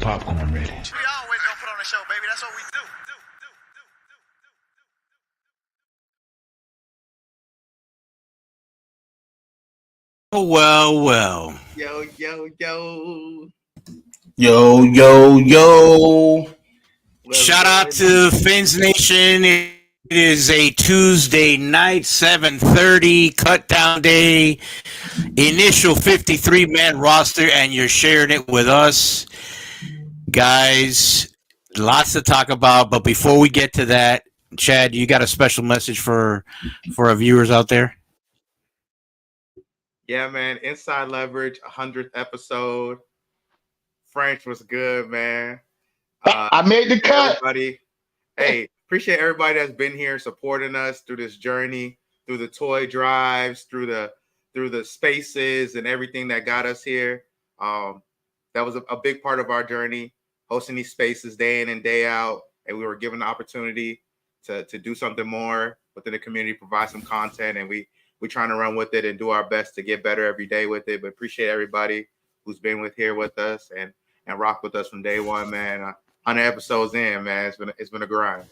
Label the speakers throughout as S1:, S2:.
S1: popcorn ready.
S2: We always gonna put on a show, baby. That's what we do.
S3: Well.
S4: Yo.
S3: Shout out to Fins Nation. It is a Tuesday night, 7:30 cut down day. Initial 53-man roster, and you're sharing it with us, guys. Lots to talk about, but before we get to that, Chad, you got a special message for our viewers out there?
S4: Yeah, man. Inside Leverage, 100th episode. French was good, man.
S5: I made the cut.
S4: Everybody, hey, appreciate everybody that's been here supporting us through this journey, through the toy drives, through the spaces and everything that got us here. That was a big part of our journey, hosting these spaces day in and day out, and we were given the opportunity to do something more within the community, provide some content, and we're trying to run with it and do our best to get better every day with it. But appreciate everybody who's been here with us and rock with us from day one, man. 100 episodes in, man. It's been a grind.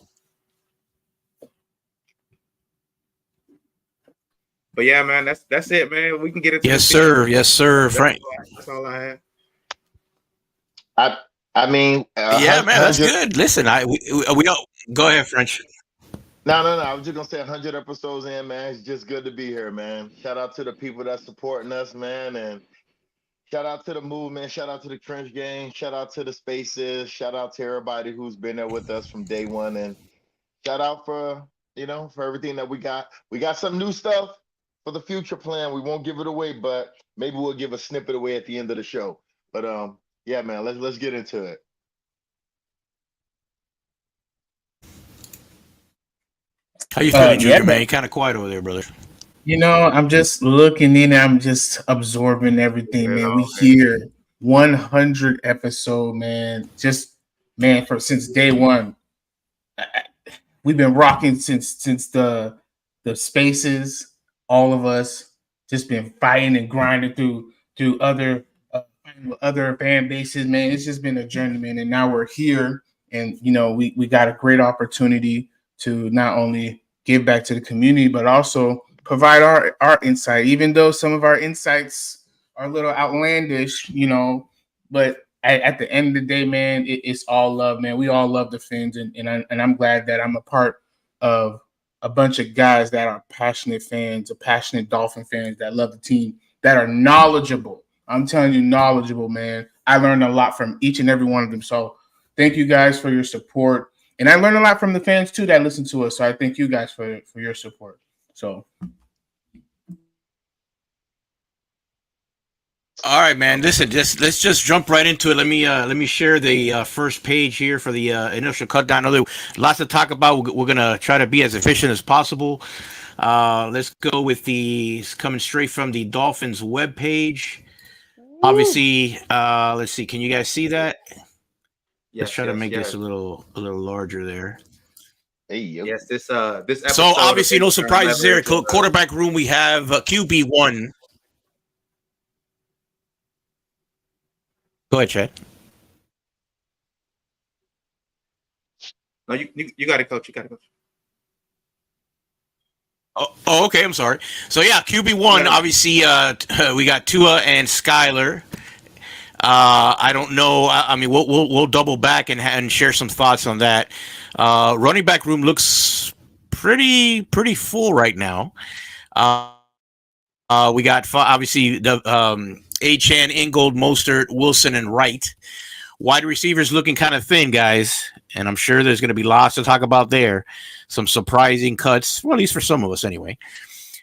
S4: But yeah, man, that's it, man. We can get into
S3: yes, sir, Frank.
S4: That's all I have.
S5: I mean,
S3: yeah, man, that's good. Listen, we don't go ahead, French.
S5: No. I was just gonna say 100 episodes in, man. It's just good to be here, man. Shout out to the people that's supporting us, man, and shout out to the movement. Shout out to the Trench Gang. Shout out to the spaces. Shout out to everybody who's been there with us from day one, and shout out for everything that we got. We got some new stuff for the future plan. We won't give it away, but maybe we'll give a snippet away at the end of the show. But yeah, man, let's get into it.
S3: How you feeling, Junior, man? You're kind of quiet over there, brother.
S6: I'm just looking in. I'm just absorbing everything, man. We here 100 episode, man. Just since day one. We've been rocking since the spaces. All of us just been fighting and grinding through other fan bases, man. It's just been a journey, man. And now we're here, and we got a great opportunity to not only give back to the community, but also provide our insight, even though some of our insights are a little outlandish, but at the end of the day, man, it's all love, man. We all love the Fins, and I'm glad that I'm a part of a bunch of guys that are passionate fans, passionate Dolphin fans that love the team, that are knowledgeable. I'm telling you, knowledgeable, man. I learned a lot from each and every one of them. So thank you guys for your support. And I learned a lot from the fans, too, that listen to us. So I thank you guys for your support. So.
S3: All right, man. Listen, let's just jump right into it. Let me share the first page here for the initial cut down. Lots to talk about. We're gonna try to be as efficient as possible. Let's go with coming straight from the Dolphins webpage. Obviously, let's see. Can you guys see that? Let's try to make this a little larger there.
S5: Hey,
S4: yes, this episode.
S3: So obviously, no surprises there. Quarterback room, we have QB1. Go ahead, Chad.
S4: No, you got it, coach. You got it, coach.
S3: Oh, okay. I'm sorry. So yeah, QB1. Obviously, we got Tua and Skyler. I don't know. I mean, we'll double back and share some thoughts on that. Running back room looks pretty full right now. We got obviously the Achane, Ingold, Mostert, Wilson, and Wright. Wide receivers looking kind of thin, guys, and I'm sure there's going to be lots to talk about there. Some surprising cuts, well, at least for some of us anyway.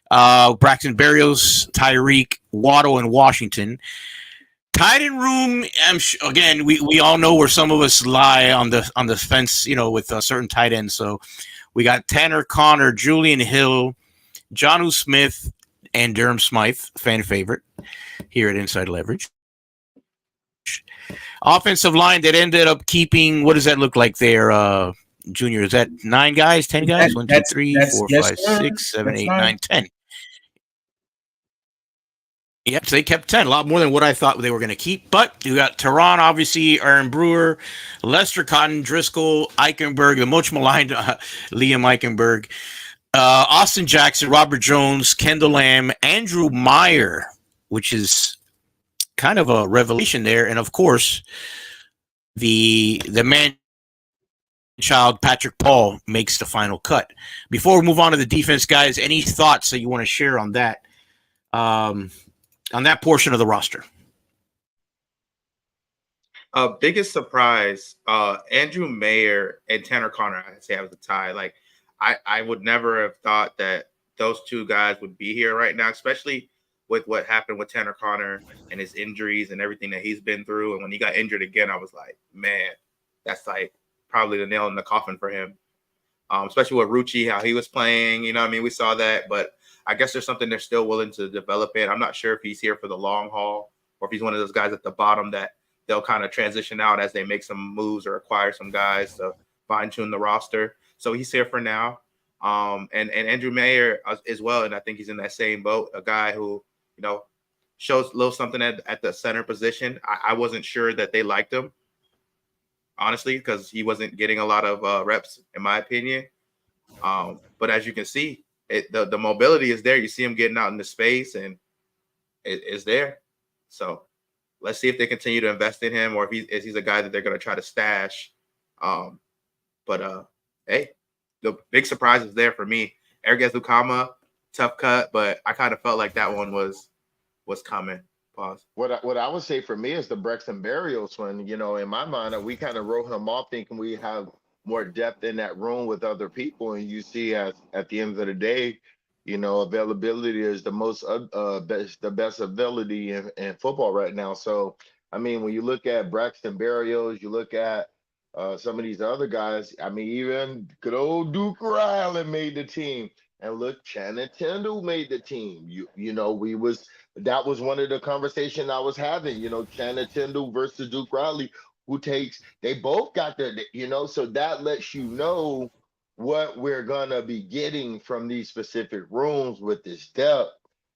S3: Braxton Berrios, Tyreek, Waddle, and Washington. Tight end room, again, we all know where some of us lie on the fence, with certain tight ends. So we got Tanner Connor, Julian Hill, Jonnu Smith, and Durham Smythe, fan favorite here at Inside Leverage. Offensive line that ended up keeping, what does that look like there, Junior? Is that 9 guys, 10 guys? 1, 2, 3, 4, 5, 6, 7, 8, 9, 10. Yep, they kept 10, a lot more than what I thought they were going to keep. But you got Tehran, obviously, Aaron Brewer, Lester Cotton, Driscoll, Eichenberg, the much maligned Liam Eichenberg, Austin Jackson, Robert Jones, Kendall Lamb, Andrew Meyer, which is kind of a revelation there. And, of course, the man child Patrick Paul makes the final cut. Before we move on to the defense, guys, any thoughts that you want to share on that? On that portion of the roster.
S4: Biggest surprise, Andrew Mayer and Tanner Connor, I'd say, have the tie. Like, I would never have thought that those two guys would be here right now, especially with what happened with Tanner Connor and his injuries and everything that he's been through. And when he got injured again, I was like, man, that's like probably the nail in the coffin for him. Especially with Rucci, how he was playing, you know what I mean? We saw that, but I guess there's something they're still willing to develop in. I'm not sure if he's here for the long haul or if he's one of those guys at the bottom that they'll kind of transition out as they make some moves or acquire some guys to fine tune the roster. So he's here for now. And Andrew Mayer as well. And I think he's in that same boat, a guy who, you know, shows a little something at the center position. I wasn't sure that they liked him, honestly, because he wasn't getting a lot of reps, in my opinion. But as you can see, the mobility is there. You see him getting out into space, and it's there. So let's see if they continue to invest in him, or if he's a guy that they're going to try to stash. Hey, the big surprise is there for me. Erges Lukama, tough cut, but I kind of felt like that one was coming. Pause.
S5: What I would say for me is the Braxton Berrios one. You know, in my mind, we kind of wrote him off thinking we have more depth in that room with other people, and you see at the end of the day, you know, availability is the best ability in football right now. So I mean, when you look at Braxton Berrios, you look at some of these other guys. I mean, even good old Duke Riley made the team, and look, Channing Tindall made the team. You know, that was one of the conversation I was having. You know, Channing Tindall versus Duke Riley. They both got you know, so that lets you know what we're gonna be getting from these specific rooms with this depth.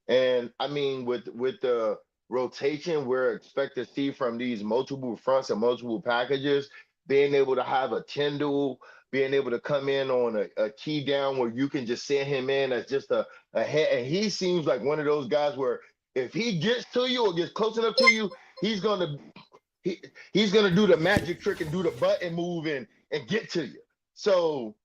S5: And I mean, with the rotation we're expected to see from these multiple fronts and multiple packages, being able to have a Tyndall, being able to come in on a key down where you can just send him in as just a head. And he seems like one of those guys where if he gets to you or gets close enough to you, he's gonna do the magic trick and do the button move and get to you. So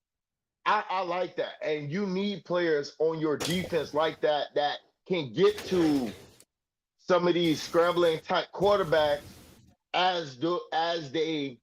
S5: I like that. And you need players on your defense like that can get to some of these scrambling type quarterbacks as they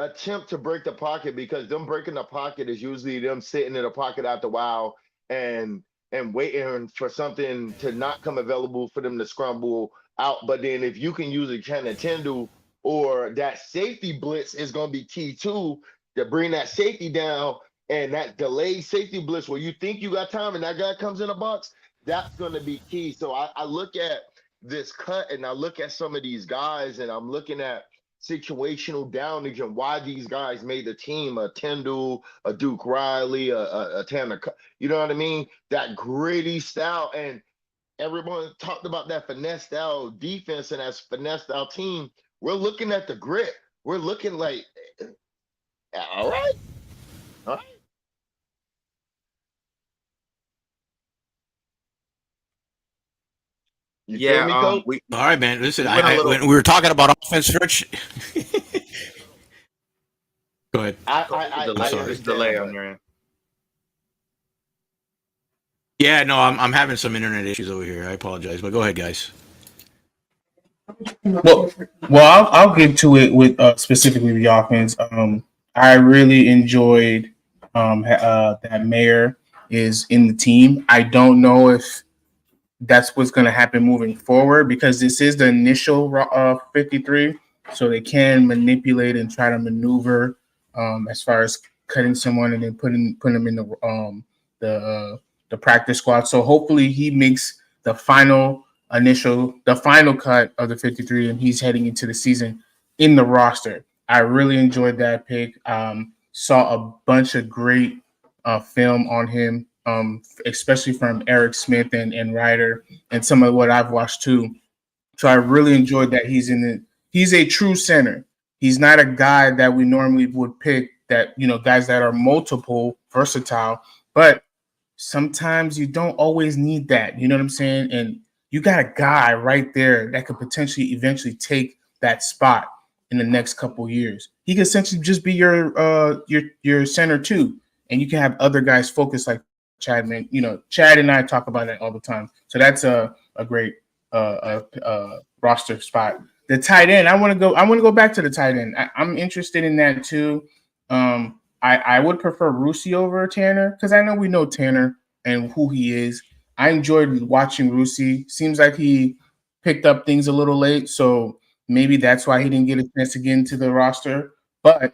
S5: attempt to break the pocket, because them breaking the pocket is usually them sitting in the pocket after a while and waiting for something to not come available for them to scramble out. But then if you can use a Channing Tindall, or that safety blitz is going to be key too, to bring that safety down, and that delayed safety blitz where you think you got time and that guy comes in a box, that's going to be key. So I look at this cut and I look at some of these guys and I'm looking at situational downage and why these guys made the team. A Tyndall, a Duke Riley, a Tanner, you know what I mean? That gritty style. And everyone talked about that finesse style defense and that finesse style team. We're looking at the grit. We're looking like, all right. You feel me, Coach?
S3: All right, man. Listen, when we were talking about offense, Rich. Go ahead.
S4: There's delay on your end.
S3: Yeah, no, I'm having some internet issues over here. I apologize, but go ahead, guys.
S6: Well, I'll get to it with specifically the offense. I really enjoyed that Mayer is in the team. I don't know if that's what's going to happen moving forward, because this is the initial 53, so they can manipulate and try to maneuver as far as cutting someone and then putting them in the practice squad. So hopefully he makes the final cut of the 53, and he's heading into the season in the roster. I really enjoyed that pick. Saw a bunch of great film on him especially from Eric Smith and Ryder and some of what I've watched too. So I really enjoyed that he's a true center. He's not a guy that we normally would pick that, guys that are multiple, versatile, but sometimes you don't always need that. You know what I'm saying? And you got a guy right there that could potentially eventually take that spot in the next couple of years. He could essentially just be your center too. And you can have other guys focus like Chad, man. Chad and I talk about that all the time. So that's a great roster spot. The tight end, I want to go back to the tight end. I'm interested in that too. I would prefer Rusi over Tanner because I know we know Tanner and who he is. I enjoyed watching Rusi. Seems like he picked up things a little late, so maybe that's why he didn't get a chance to get into the roster. But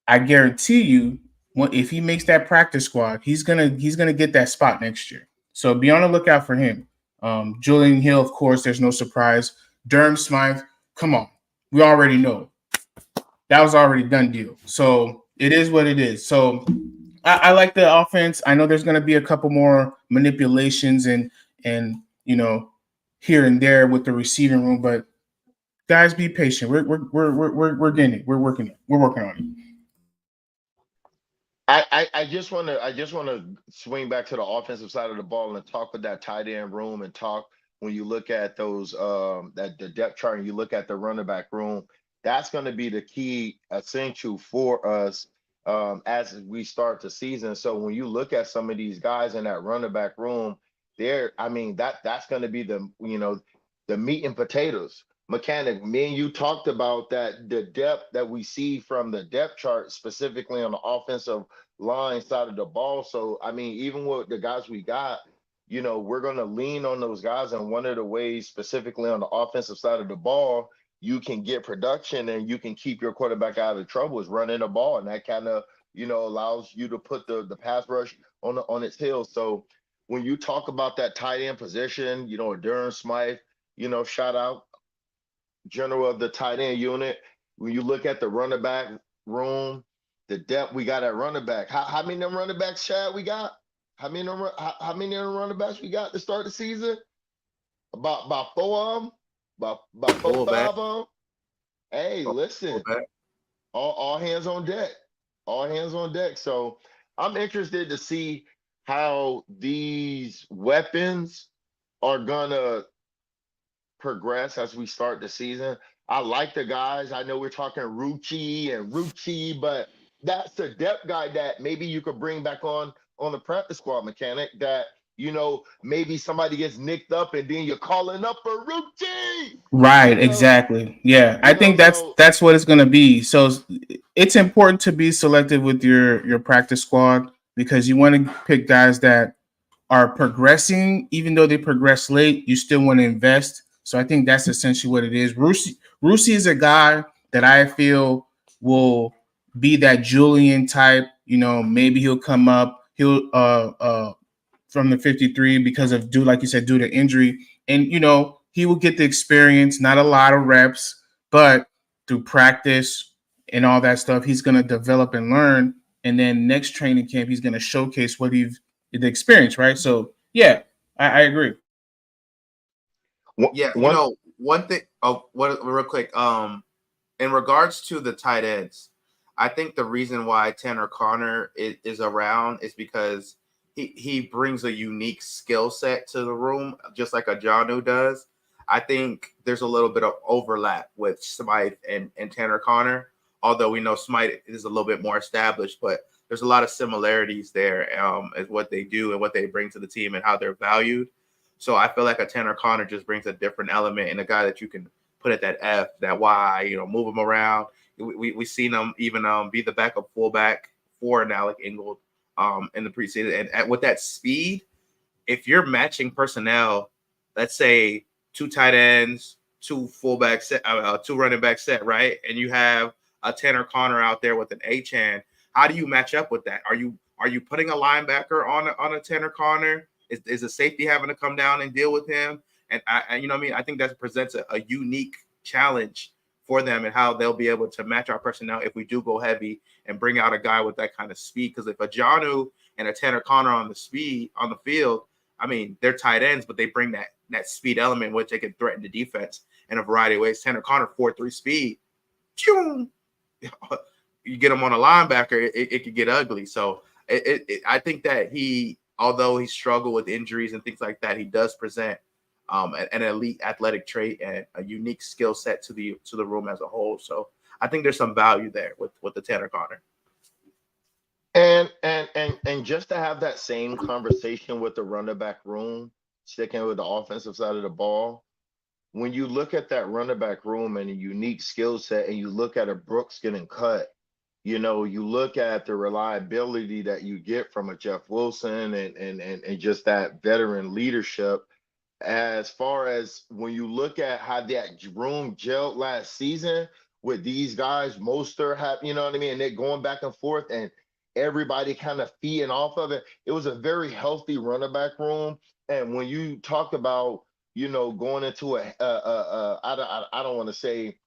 S6: I guarantee you, if he makes that practice squad, he's gonna get that spot next year. So be on the lookout for him. Julian Hill, of course, there's no surprise. Durham Smythe, come on, we already know that was already done deal. So it is what it is. So I like the offense. I know there's going to be a couple more manipulations and here and there with the receiving room, but guys, be patient. We're getting it. We're working on it.
S5: I just want to swing back to the offensive side of the ball and talk with that tight end room and talk when you look at those that the depth chart and you look at the running back room. That's going to be the key essential for us as we start the season. So when you look at some of these guys in that running back room, that's going to be the meat and potatoes. Mechanic, me and you talked about that the depth that we see from the depth chart, specifically on the offensive line side of the ball. So even with the guys we got, we're going to lean on those guys. And one of the ways, specifically on the offensive side of the ball, you can get production and you can keep your quarterback out of trouble is running the ball. And that kind of, allows you to put the pass rush on its heels. So when you talk about that tight end position, Durham Smythe, shout out general of the tight end unit. When you look at the running back room, the depth we got at running back. How many of them running backs, Chad, we got? How many of them running backs we got to start the season? About 4 of them? About 4, 5 of them? Hey, listen, all hands on deck. All hands on deck. So I'm interested to see how these weapons are gonna progress as we start the season. I like the guys. I know we're talking Rucci, but that's the depth guy that maybe you could bring back on the practice squad, Mechanic, that maybe somebody gets nicked up and then you're calling up for Rucci.
S6: Right, exactly. Yeah, I think that's what it's going to be. So it's important to be selective with your practice squad because you want to pick guys that are progressing, even though they progress late. You still want to invest. So I think that's essentially what it is. Rusi is a guy that I feel will be that Julian type. Maybe he'll come up. He'll from the 53 because of like you said, due to injury, and he will get the experience. Not a lot of reps, but through practice and all that stuff, he's going to develop and learn. And then next training camp, he's going to showcase what the experience, right? So yeah, I agree.
S4: Yeah, one thing. Oh, real quick. In regards to the tight ends, I think the reason why Tanner Connor is around is because he brings a unique skill set to the room, just like a Jonnu does. I think there's a little bit of overlap with Smythe and Tanner Connor, although we know Smythe is a little bit more established, but there's a lot of similarities there as what they do and what they bring to the team and how they're valued. So I feel like a Tanner Connor just brings a different element and a guy that you can put at that F, that Y, move him around. We seen him even be the backup fullback for an Alec Ingold in the preseason. And with that speed, if you're matching personnel, let's say 2 tight ends, 2 fullback set, 2 running back set, right? And you have a Tanner Connor out there with an Achane. How do you match up with that? Are you putting a linebacker on a Tanner Connor? Is a safety having to come down and deal with him? And I think that presents a unique challenge for them and how they'll be able to match our personnel if we do go heavy and bring out a guy with that kind of speed. Because if a Jonnu and a Tanner Connor on the field, I mean, they're tight ends, but they bring that speed element which they can threaten the defense in a variety of ways. Tanner Connor 4.3 speed, you get him on a linebacker, it could get ugly. So I think that although he struggled with injuries and things like that, he does present an elite athletic trait and a unique skill set to the room as a whole. So I think there's some value there with the Tanner Connor.
S5: And just to have that same conversation with the running back room, sticking with the offensive side of the ball, when you look at that running back room and a unique skill set, and you look at a Brooks getting cut, you look at the reliability that you get from a Jeff Wilson and just that veteran leadership. As far as when you look at how that room gelled last season with these guys, Mostert have, you know what I mean, and they're going back and forth, and everybody kind of feeding off of it. It was a very healthy running back room. And when you talk about, going into I don't want to say,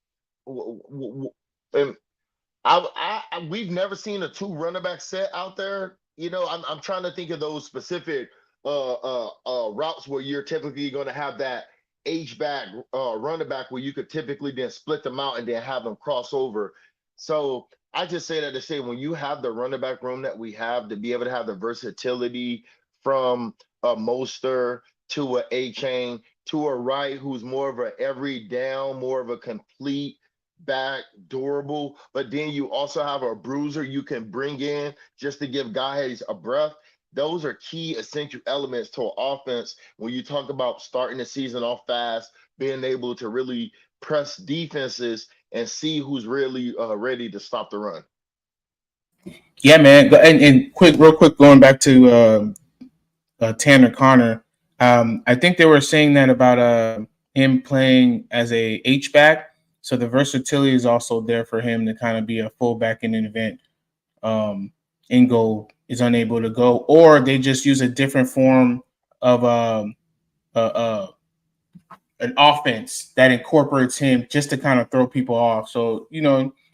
S5: we've never seen a two running back set out there. I'm trying to think of those specific routes where you're typically going to have that H back running back where you could typically then split them out and then have them cross over. So I just say that to say, when you have the running back room that we have, to be able to have the versatility from a Mostert to a chain to a Wright, who's more of a every down, more of a complete back, durable, but then you also have a bruiser you can bring in just to give guys a breath. Those are key essential elements to an offense when you talk about starting the season off fast, being able to really press defenses and see who's really ready to stop the run.
S6: Yeah, man. And real quick, going back to Tanner Connor, I think they were saying that about him playing as a H back. So the versatility is also there for him to kind of be a fullback in an event Ingold is unable to go, or they just use a different form of an offense that incorporates him just to kind of throw people off. So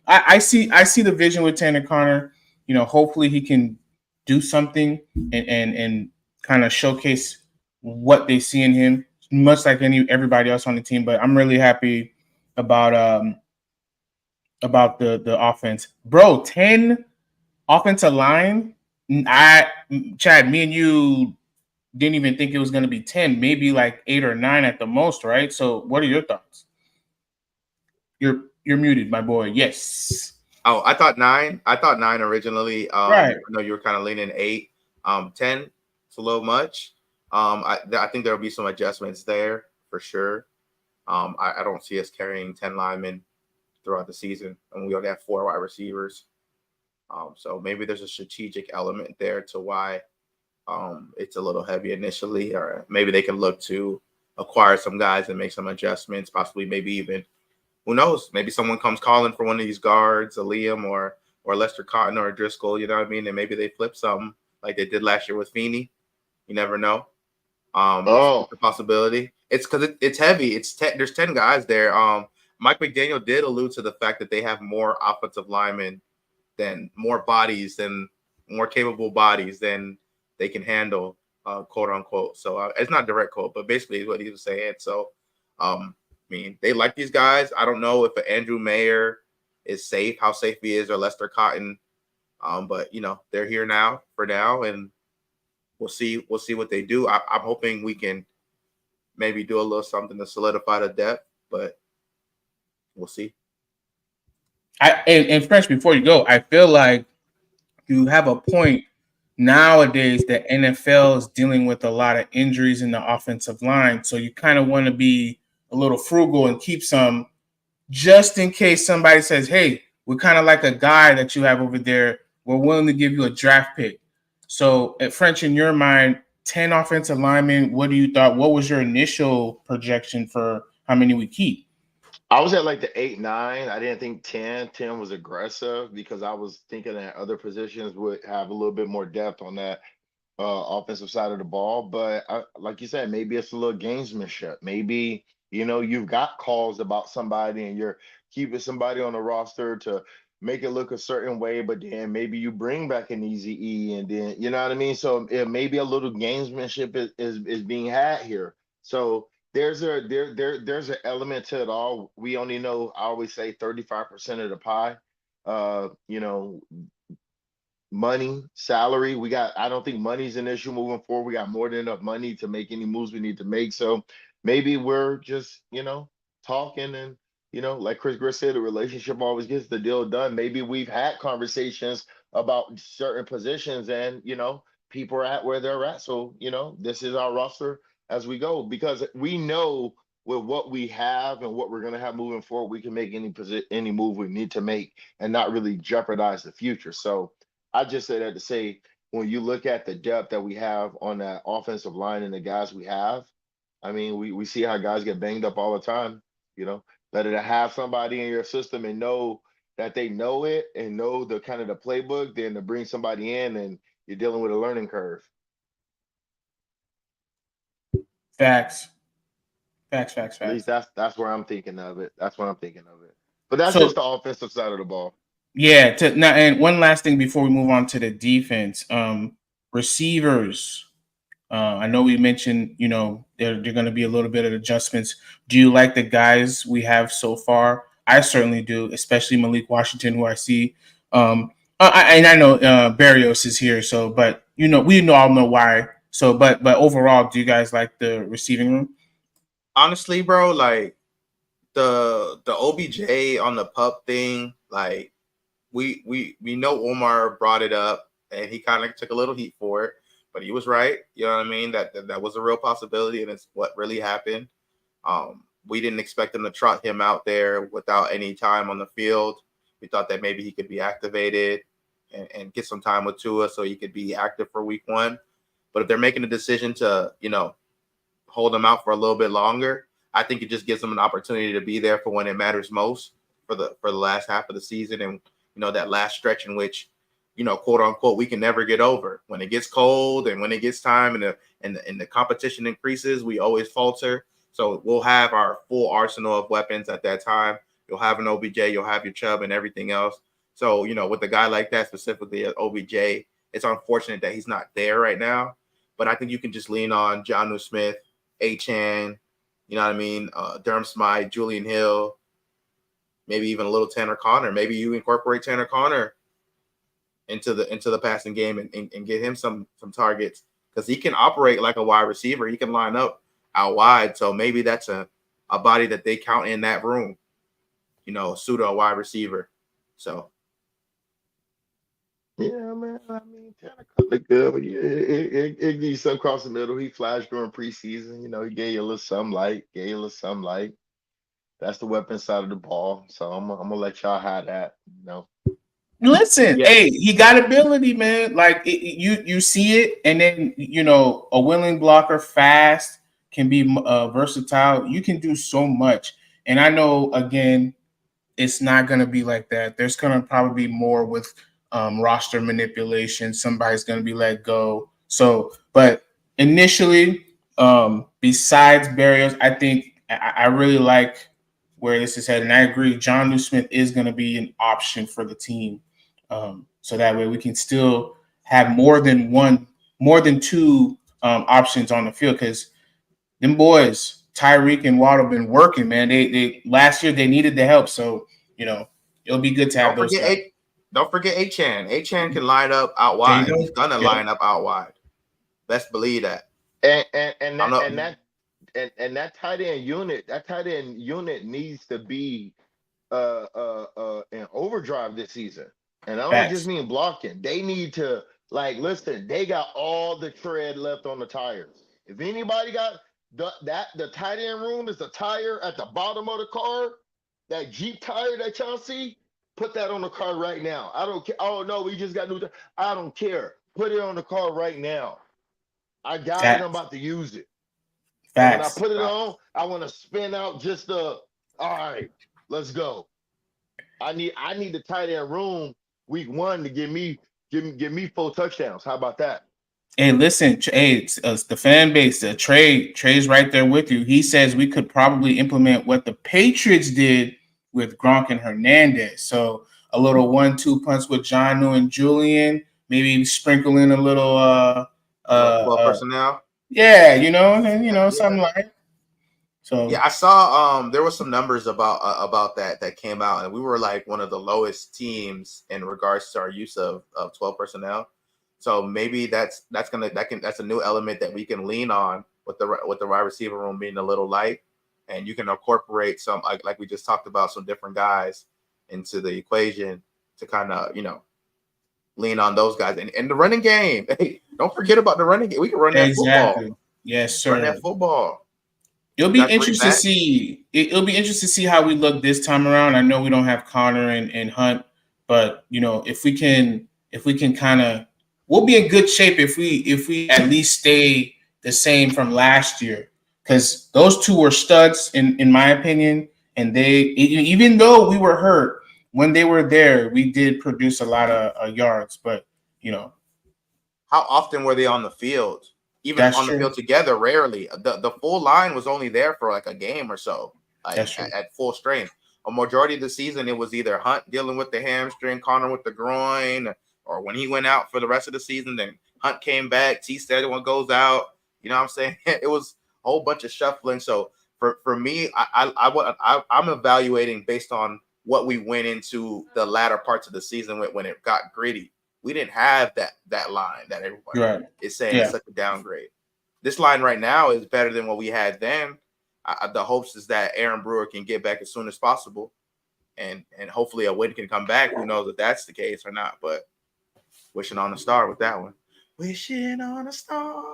S6: I see the vision with Tanner Connor. Hopefully he can do something and kind of showcase what they see in him, much like everybody else on the team. But I'm really happy about the offense, bro. 10 offensive line. Chad, me and you didn't even think it was going to be 10, maybe like 8 or 9 at the most, right? So what are your thoughts? You're muted, my boy. Yes.
S4: Oh, I thought 9. I thought 9 originally.
S6: Right.
S4: I know you were kind of leaning 8. 10, it's a little much. I think there'll be some adjustments there for sure. I don't see us carrying 10 linemen throughout the season, and we only have 4 wide receivers. So maybe there's a strategic element there to why it's a little heavy initially, or maybe they can look to acquire some guys and make some adjustments, possibly maybe even, who knows, maybe someone comes calling for one of these guards, a Liam or Lester Cotton or a Driscoll, you know what I mean? And maybe they flip something like they did last year with Feeney. You never know. It's a possibility. It's because it's heavy. There's 10 guys there. Mike McDaniel did allude to the fact that they have more offensive linemen more capable bodies than they can handle, quote unquote. So it's not direct quote, but basically what he was saying. So, I mean, they like these guys. I don't know if Andrew Mayer is safe, how safe he is, or Lester Cotton. But they're here now for now, and we'll see what they do. I'm hoping we can maybe do a little something to solidify the depth, but we'll see.
S6: And French, before you go, I feel like you have a point. Nowadays, the NFL is dealing with a lot of injuries in the offensive line, so you kind of want to be a little frugal and keep some just in case somebody says, "Hey, we're kind of like a guy that you have over there. We're willing to give you a draft pick." So, at French, in your mind, 10 offensive linemen. What do you thought? What was your initial projection for how many we keep?
S5: I was at like the 8, 9. I didn't think 10. 10 was aggressive because I was thinking that other positions would have a little bit more depth on that offensive side of the ball. But like you said, maybe it's a little gamesmanship. Maybe, you've got calls about somebody and you're keeping somebody on the roster to make it look a certain way, but then maybe you bring back an Easy E, and then you know what I mean. So maybe a little gamesmanship is being had here. So there's an element to it all. We only know, I always say, 35% of the pie. You know, money, salary. I don't think money's an issue moving forward. We got more than enough money to make any moves we need to make. So maybe we're just, talking, and, like Chris Griff said, the relationship always gets the deal done. Maybe we've had conversations about certain positions, and, people are at where they're at. So, this is our roster as we go, because we know with what we have and what we're going to have moving forward, we can make any move we need to make and not really jeopardize the future. So I just say that to say, when you look at the depth that we have on that offensive line and the guys we have, I mean, we see how guys get banged up all the time. Better to have somebody in your system and know that they know it and know the kind of the playbook than to bring somebody in and you're dealing with a learning curve.
S6: Facts.
S5: At least that's where I'm thinking of it. That's what I'm thinking of it. But that's just the offensive side of the ball.
S6: Yeah. Now, and one last thing before we move on to the defense, receivers. I know we mentioned, they're going to be a little bit of adjustments. Do you like the guys we have so far? I certainly do, especially Malik Washington, who I see. And I know Barrios is here, so, but we all know why. So, but overall, do you guys like the receiving room?
S4: Honestly, bro, like the OBJ on the pup thing, like we know Omar brought it up and he kind of took a little heat for it, but he was right. You know what I mean? That was a real possibility, and it's what really happened. We didn't expect him to trot him out there without any time on the field. We thought that maybe he could be activated and get some time with Tua so he could be active for week 1. But if they're making a decision to, hold him out for a little bit longer, I think it just gives him an opportunity to be there for when it matters most for the last half of the season, and that last stretch in which, quote unquote, we can never get over. When it gets cold and when it gets time and the competition increases, we always falter. So we'll have our full arsenal of weapons at that time. You'll have an OBJ, you'll have your Chubb and everything else. So, with a guy like that, specifically at OBJ, it's unfortunate that he's not there right now. But I think you can just lean on Jonnu Smith, Achane, you know what I mean? Durham Smythe, Julian Hill, maybe even a little Tanner Connor. Maybe you incorporate Tanner Connor into the passing game and get him some targets, because he can operate like a wide receiver. He can line up out wide. So maybe that's a body that they count in that room, pseudo wide receiver. So.
S5: Yeah, man. I mean, Tanner Connor good, but yeah, it needs some across the middle. He flashed during preseason. He gave you a little something light. That's the weapon side of the ball. So I'm gonna let y'all have that.
S6: Listen, hey, he got ability, man. Like you see it, and then a willing blocker, fast, can be versatile. You can do so much, and I know again, it's not going to be like that. There's going to probably be more with roster manipulation. Somebody's going to be let go. So, but initially, besides Barrios, I think I really like where this is headed. And I agree, Jonnu Smith is going to be an option for the team. So that way we can still have more than two options on the field, because them boys, Tyreek and Waddle, been working, man. They last year they needed the help, so it'll be good to have those guys.
S4: Don't forget Achane. Achane can line up out wide. He's gonna line up out wide. Best believe that.
S5: And that tight end unit needs to be in overdrive this season. And I don't just mean blocking. They need to, listen, they got all the tread left on the tires. If anybody got the tight end room is the tire at the bottom of the car, that Jeep tire that y'all see, put that on the car right now. I don't care. Oh no, we just got new. I don't care. Put it on the car right now. I got it. I'm about to use it. When I put it on, I want to spin out just all right, let's go. I need the tight end room week 1 to give me 4 touchdowns. How about that?
S6: Hey, listen, it's the fan base. Trey's right there with you. He says we could probably implement what the Patriots did with Gronk and Hernandez. So a little 1-2 punch with John and Julian. Maybe sprinkle in a little
S4: 12 personnel.
S6: yeah, and
S4: Yeah.
S6: something like so.
S4: Yeah, I saw there was some numbers about that came out, and we were like one of the lowest teams in regards to our use of 12 personnel. So maybe that's a new element that we can lean on with the wide receiver room being a little light, and you can incorporate some like we just talked about some different guys into the equation to kind of lean on those guys and the running game. Hey, don't forget about the running game. We can run that football.
S6: Exactly. Yes,
S4: Run
S6: sir.
S4: that football.
S6: It'll
S4: We
S6: be
S4: got three
S6: interesting to
S4: backs.
S6: see. It'll be interesting to see how we look this time around. I know we don't have Connor and Hunt, but if we can kind of, we'll be in good shape if we at least stay the same from last year, because those two were studs in my opinion, and even though we were hurt when they were there, we did produce a lot of yards, but you know
S4: How often were they on the field? Even
S6: that's
S4: on the
S6: true.
S4: field together, rarely. The full line was only there for like a game or so, like
S6: That's true.
S4: at full strength. A majority of the season, it was either Hunt dealing with the hamstring, Connor with the groin, or when he went out for the rest of the season, then Hunt came back. T said one goes out. You know what I'm saying? It was a whole bunch of shuffling. So for me, I'm evaluating based on what we went into the latter parts of the season when it got gritty. We didn't have that line that everyone
S6: You're right.
S4: is saying
S6: Yeah.
S4: is such a downgrade. This line right now is better than what we had then. The hopes is that Aaron Brewer can get back as soon as possible, and hopefully a win can come back. Who knows if that's the case or not? But wishing on a star with that one. Wishing on a star.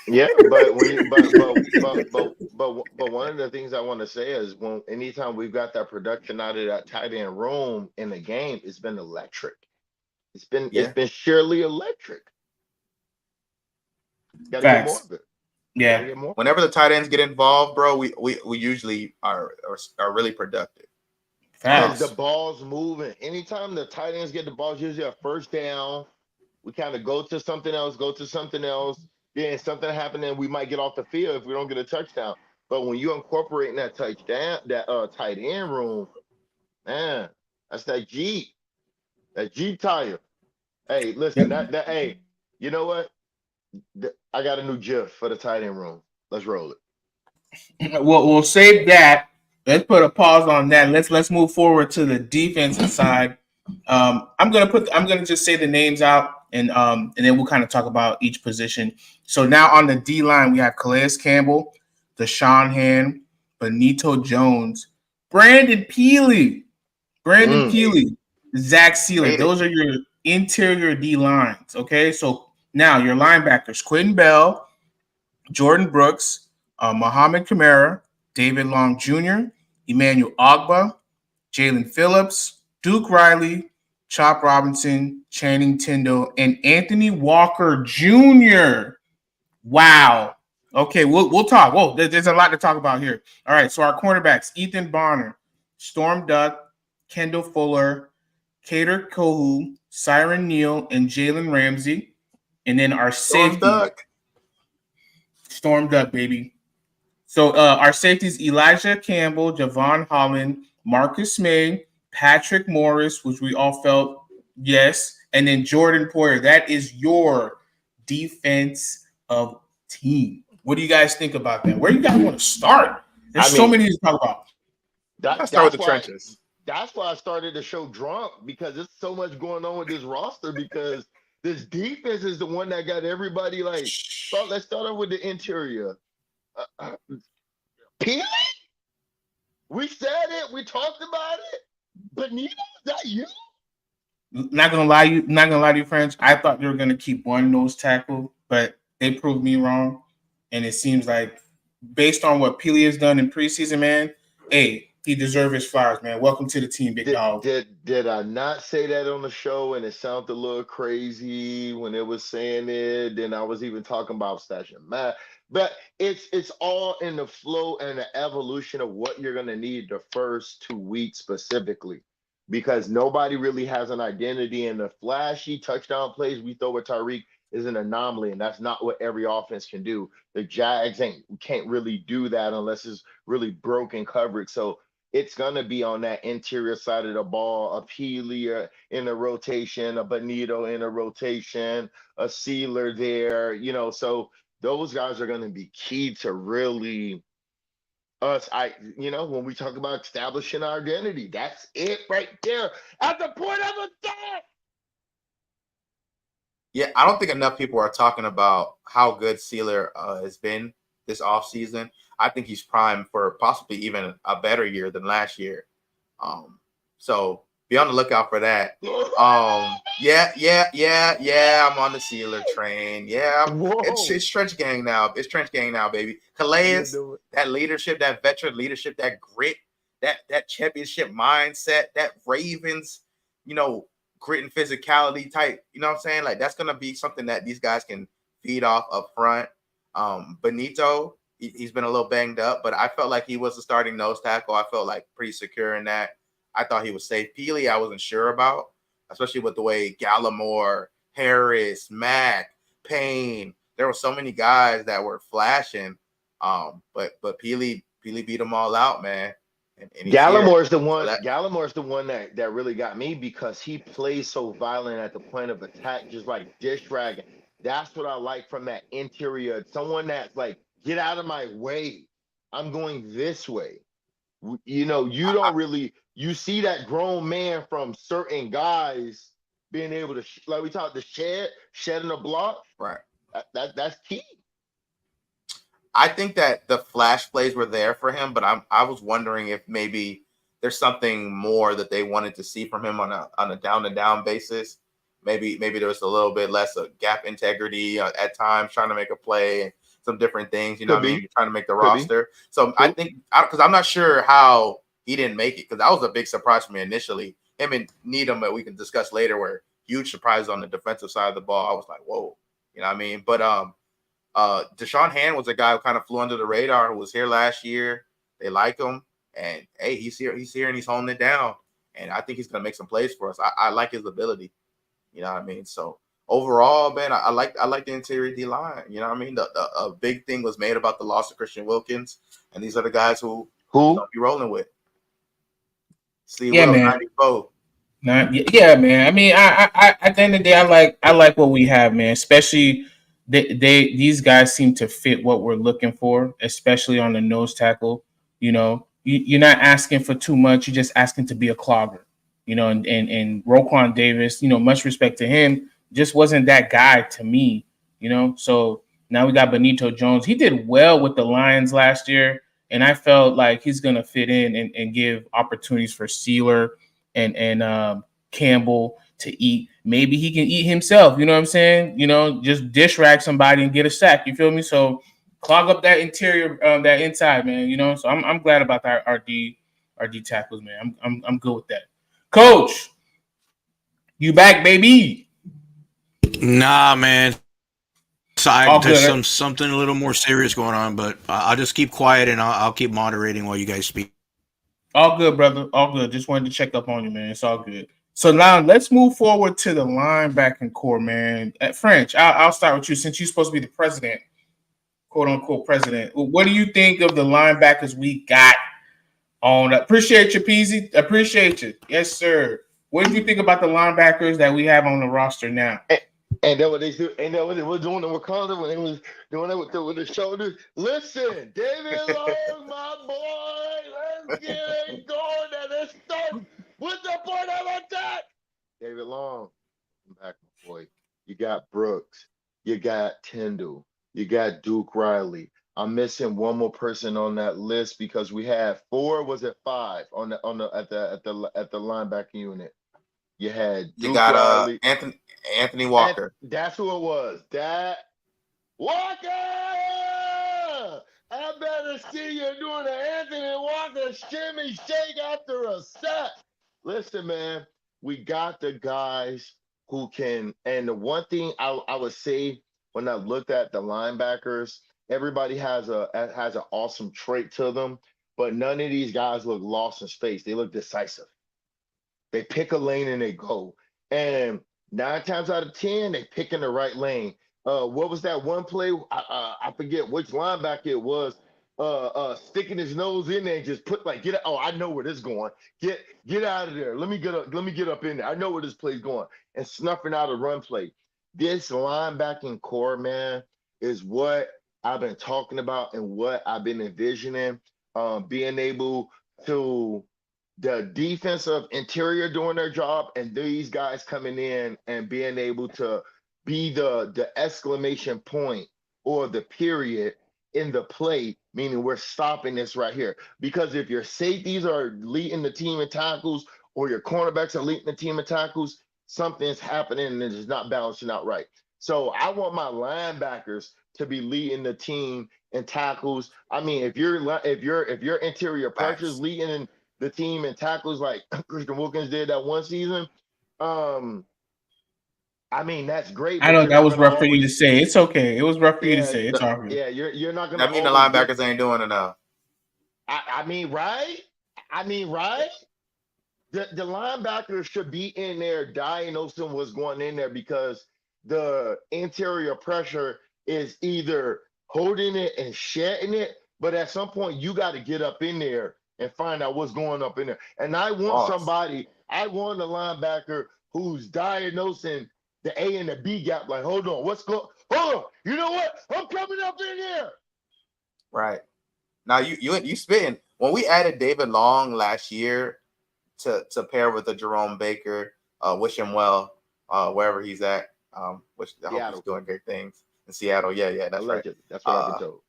S5: Yeah, but when you but one of the things I want to say is when anytime we've got that production out of that tight end room in the game, it's been electric. It's
S4: Yeah.
S5: been sheerly electric. Got to get more
S6: Facts.
S5: of it. Got to
S6: Yeah.
S5: get more.
S4: Whenever the tight ends get involved, bro, we usually are really productive.
S5: Because the
S6: Facts.
S5: ball's moving. Anytime the tight ends get the ball, it's usually a first down. We kind of go to something else, Then something happened, and we might get off the field if we don't get a touchdown. But when you incorporate that touchdown, that tight end room, man, that's that Jeep tire. Hey, listen,
S6: Yep.
S5: hey, you know what? I got a new GIF for the tight end room. Let's roll it.
S6: We'll save that. Let's put a pause on that. Let's move forward to the defensive side. I'm gonna just say the names out, and then we'll kind of talk about each position. So now on the D line, we have Calais Campbell, Deshaun Hand, Benito Jones, Brandon Peely, Zach Sealer.
S4: Made it.
S6: Those are your interior D lines. Okay, so now your linebackers: Quentin Bell, Jordan Brooks, Muhammad Kamara, David Long Jr., Emmanuel Ogba, Jalen Phillips, Duke Riley, Chop Robinson, Channing Tindall, and Anthony Walker Jr. Wow. Okay, we'll talk. Whoa, there's a lot to talk about here. All right, so our cornerbacks: Ethan Bonner, Storm Duck, Kendall Fuller, Cater Kohu, Siren Neal, and Jalen Ramsey. And then our
S4: Storm
S6: safety,
S4: Duck.
S6: Storm Duck, baby. So our safeties: Elijah Campbell, Javon Holland, Marcus May, Patrick Morris, which we all felt yes, and then Jordan Poyer. That is your defense of team. What do you guys think about that? Where do you guys want to start? There's so many to talk about.
S4: Let's start with the
S5: That's why
S4: trenches.
S5: that's why I started the show drunk, because there's so much going on with this roster, because this defense is the one that got everybody like. Well, let's start off with the interior. Peely? We said it. We talked about it. Benito, is that you?
S6: Not gonna lie to you, friends. I thought they were gonna keep one nose tackle, but they proved me wrong. And it seems like, based on what Peely has done in preseason, man, hey, he deserves his flowers, man. Welcome to the team, big dog.
S5: Did I not say that on the show and it sounded a little crazy when it was saying it? Then I was even talking about stashing Matt. But it's all in the flow and the evolution of what you're gonna need the first 2 weeks specifically. Because nobody really has an identity, and the flashy touchdown plays we throw with Tyreek is an anomaly, and that's not what every offense can do. The Jags can't really do that unless it's really broken coverage. So it's gonna be on that interior side of the ball. A Peely in a rotation, a Benito in a rotation, a Sealer there. So those guys are gonna be key to really us. When we talk about establishing our identity, that's it right there at the point of attack.
S4: Yeah, I don't think enough people are talking about how good Sealer has been this offseason. I think he's primed for possibly even a better year than last year. So be on the lookout for that. Yeah. I'm on the Sealer train. Yeah, it's Trench Gang now. It's Trench Gang now, baby. Calais, that leadership, that veteran leadership, that grit, that championship mindset, that Ravens, grit and physicality type. You know what I'm saying? Like that's gonna be something that these guys can feed off up front. Benito, he's been a little banged up, but I felt like he was the starting nose tackle. I felt like pretty secure in that. I thought he was safe. Peely, I wasn't sure about, especially with the way Gallimore, Harris, Mack, Payne. There were so many guys that were flashing. But Peely beat them all out, man. And
S5: Gallimore's the one. Gallimore's the one that really got me because he plays so violent at the point of attack, just like dish dragging. That's what I like from that interior. Someone that's like, get out of my way. I'm going this way. You don't really see that grown man from certain guys being able to like we talked the shedding the block.
S4: Right.
S5: That's key.
S4: I think that the flash plays were there for him, but I was wondering if maybe there's something more that they wanted to see from him on a down to down basis. Maybe there was a little bit less of gap integrity at times, trying to make a play and some different things. You know what I mean? Trying to make the roster. So I think because I'm not sure how he didn't make it because that was a big surprise for me initially. Him and Needham, that we can discuss later, were huge surprises on the defensive side of the ball. I was like, whoa, you know what I mean? But Deshaun Hand was a guy who kind of flew under the radar, who was here last year. They like him, and hey, he's here, and he's holding it down. And I think he's gonna make some plays for us. I like his ability. You know what I mean? So overall, man, I like the interior D line. You know what I mean? A big thing was made about the loss of Christian Wilkins, and these are the guys who don't be rolling with. See,
S6: yeah, man.
S4: 94.
S6: Yeah, man. I mean, I at the end of the day, I like what we have, man. Especially these guys seem to fit what we're looking for, especially on the nose tackle. You're not asking for too much. You're just asking to be a clogger. And Roquan Davis, much respect to him, just wasn't that guy to me. So now we got Benito Jones. He did well with the Lions last year, and I felt like he's gonna fit in and give opportunities for Sealer and Campbell to eat. Maybe he can eat himself. You know what I'm saying? Just dish rag somebody and get a sack. You feel me? So clog up that interior, that inside, man. So I'm glad about our D tackles, man. I'm good with that. Coach, you back, baby?
S3: Nah, man. There's something a little more serious going on, but I'll just keep quiet and I'll keep moderating while you guys speak.
S6: All good, brother. All good. Just wanted to check up on you, man. It's all good. So now let's move forward to the linebacking core, man. French, I'll start with you since you're supposed to be the president, quote unquote president. What do you think of the linebackers we got on? Appreciate you, Peasy. Appreciate you. Yes, sir. What did you think about the linebackers that we have on the roster now?
S5: And then what they do, and then what they were doing in Wakanda when they was doing it with the shoulders. Listen, David Long, my boy, let's get it going. And let's start with the point of attack. David Long, come back, my boy. You got Brooks, you got Tyndall, you got Duke Riley. I'm missing one more person on that list because we had 4. Was it 5 at the linebacking unit? You had Duke Riley,
S4: Anthony Walker.
S5: That's who it was. That Walker! I better see you doing an Anthony Walker shimmy shake after a sack. Listen, man, we got the guys who can. And the one thing I would say when I looked at the linebackers, everybody has an awesome trait to them, but none of these guys look lost in space. They look decisive. They pick a lane and they go. And 9 times out of 10, they pick in the right lane. What was that one play? I forget which linebacker it was. sticking his nose in there and just put like get. Oh, I know where this is going. Get out of there. Let me get up. Let me get up in there. I know where this play's going, and snuffing out a run play. This linebacking core, man, is what I've been talking about and what I've been envisioning. Being able to the defensive interior doing their job, and these guys coming in and being able to be the exclamation point or the period in the play, meaning we're stopping this right here. Because if your safeties are leading the team in tackles or your cornerbacks are leading the team in tackles, something's happening and it's not balancing out right. So I want my linebackers to be leading the team in tackles. I mean, if your interior pressure is leading the team in tackles like Christian Wilkins did that one season, I mean, that's great.
S6: I
S5: But
S6: know
S5: you're
S6: that
S5: not
S6: was
S5: going to
S6: rough for you to
S5: always.
S6: say. It's okay. It was rough for you to
S5: Yeah,
S6: say. It's all good.
S5: yeah. You're not going to.
S4: I mean, the
S5: always
S4: linebackers
S5: get,
S4: ain't doing enough.
S5: I mean, right? I mean, right? The linebackers should be in there diagnosing what's going in there because the interior pressure is either holding it and shedding it, but at some point you got to get up in there and find out what's going up in there. And I want somebody, I want a linebacker who's diagnosing the A and the B gap. Like, hold on, hold on, you know what? I'm coming up in here.
S4: Right. Now you spitting. When we added David Long last year to pair with the Jerome Baker, wish him well wherever he's at. Which I hope he's doing great things in Seattle. Yeah, that's right.
S5: That's what I've been told.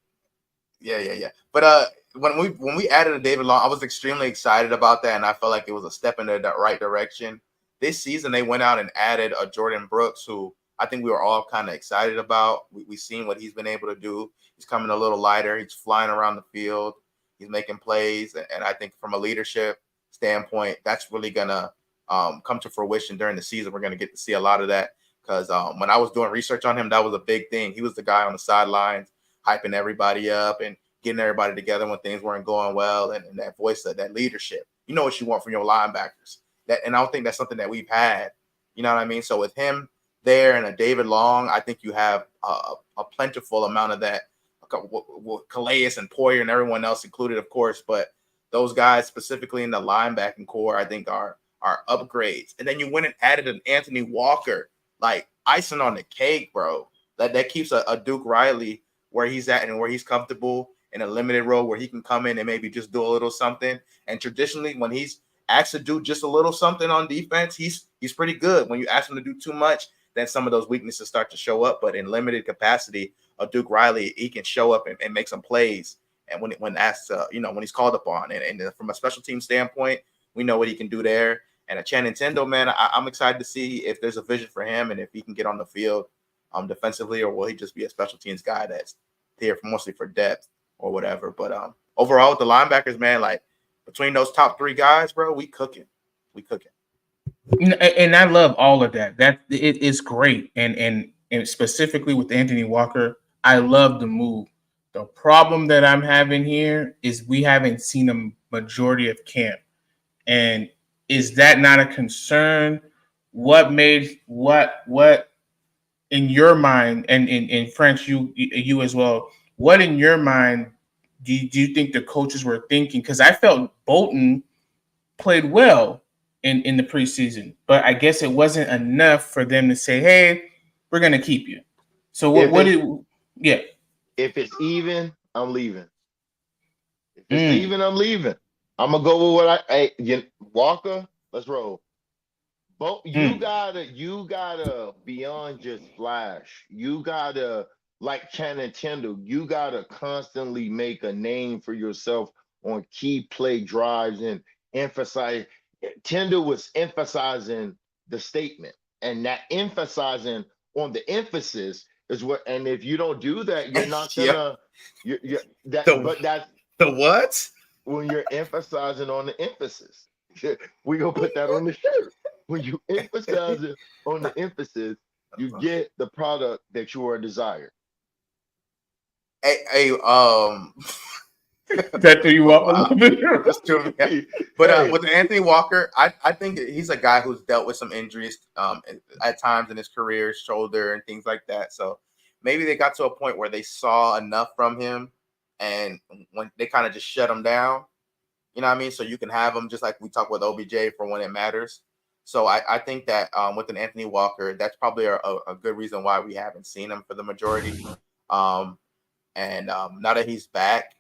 S4: Yeah. But when we added a David Long, I was extremely excited about that, and I felt like it was a step in the right direction. This season, they went out and added a Jordan Brooks, who I think we were all kind of excited about. We've seen what he's been able to do. He's coming a little lighter. He's flying around the field. He's making plays, and I think from a leadership standpoint, that's really gonna come to fruition during the season. We're gonna get to see a lot of that because when I was doing research on him, that was a big thing. He was the guy on the sidelines hyping everybody up and getting everybody together when things weren't going well, and that voice of that leadership. You know what you want from your linebackers. And I don't think that's something that we've had. You know what I mean? So with him there and a David Long, I think you have a plentiful amount of that. Calais and Poyer and everyone else included, of course, but those guys specifically in the linebacking core, I think are upgrades. And then you went and added an Anthony Walker, like icing on the cake, bro. That keeps a Duke Riley where he's at and where he's comfortable in a limited role where he can come in and maybe just do a little something. And traditionally, when he's asked to do just a little something on defense, he's pretty good. When you ask him to do too much, then some of those weaknesses start to show up. But in limited capacity, Duke Riley, he can show up and make some plays. And when asked, when he's called upon, and from a special team standpoint, we know what he can do there. And a Channing Tindall, man, I'm excited to see if there's a vision for him and if he can get on the field defensively, or will he just be a special teams guy that's there mostly for depth or whatever. But overall, with the linebackers, man, like between those top three guys, bro, we cooking.
S6: And I love all of that. That it is great. And specifically with Anthony Walker, I love the move. The problem that I'm having here is we haven't seen a majority of camp. And is that not a concern? What in your mind, and in French, you as well, what in your mind do you think the coaches were thinking? Because I felt Bolton played well in the preseason, but I guess it wasn't enough for them to say, hey, we're going to keep you. So if
S5: it's even, I'm leaving. If it's even, I'm leaving. I'm going to go with what Walker, let's roll. But you gotta beyond just flash. You gotta, like Channing Tindall, you gotta constantly make a name for yourself on key play drives and emphasize. Tindall was emphasizing the statement, and that emphasizing on the emphasis is what. And if you don't do that, you're not gonna. But that's
S4: the what?
S5: When you're emphasizing on the emphasis, we gonna put that on the shirt. When you emphasize it on the emphasis, you get the product that you are desired.
S6: That threw you up a little bit.
S4: But with Anthony Walker, I think he's a guy who's dealt with some injuries at times in his career, shoulder and things like that. So maybe they got to a point where they saw enough from him and when they kind of just shut him down, you know what I mean? So you can have him just like we talk with OBJ for when it matters. So I think that with an Anthony Walker, that's probably a good reason why we haven't seen him for the majority. And now that he's back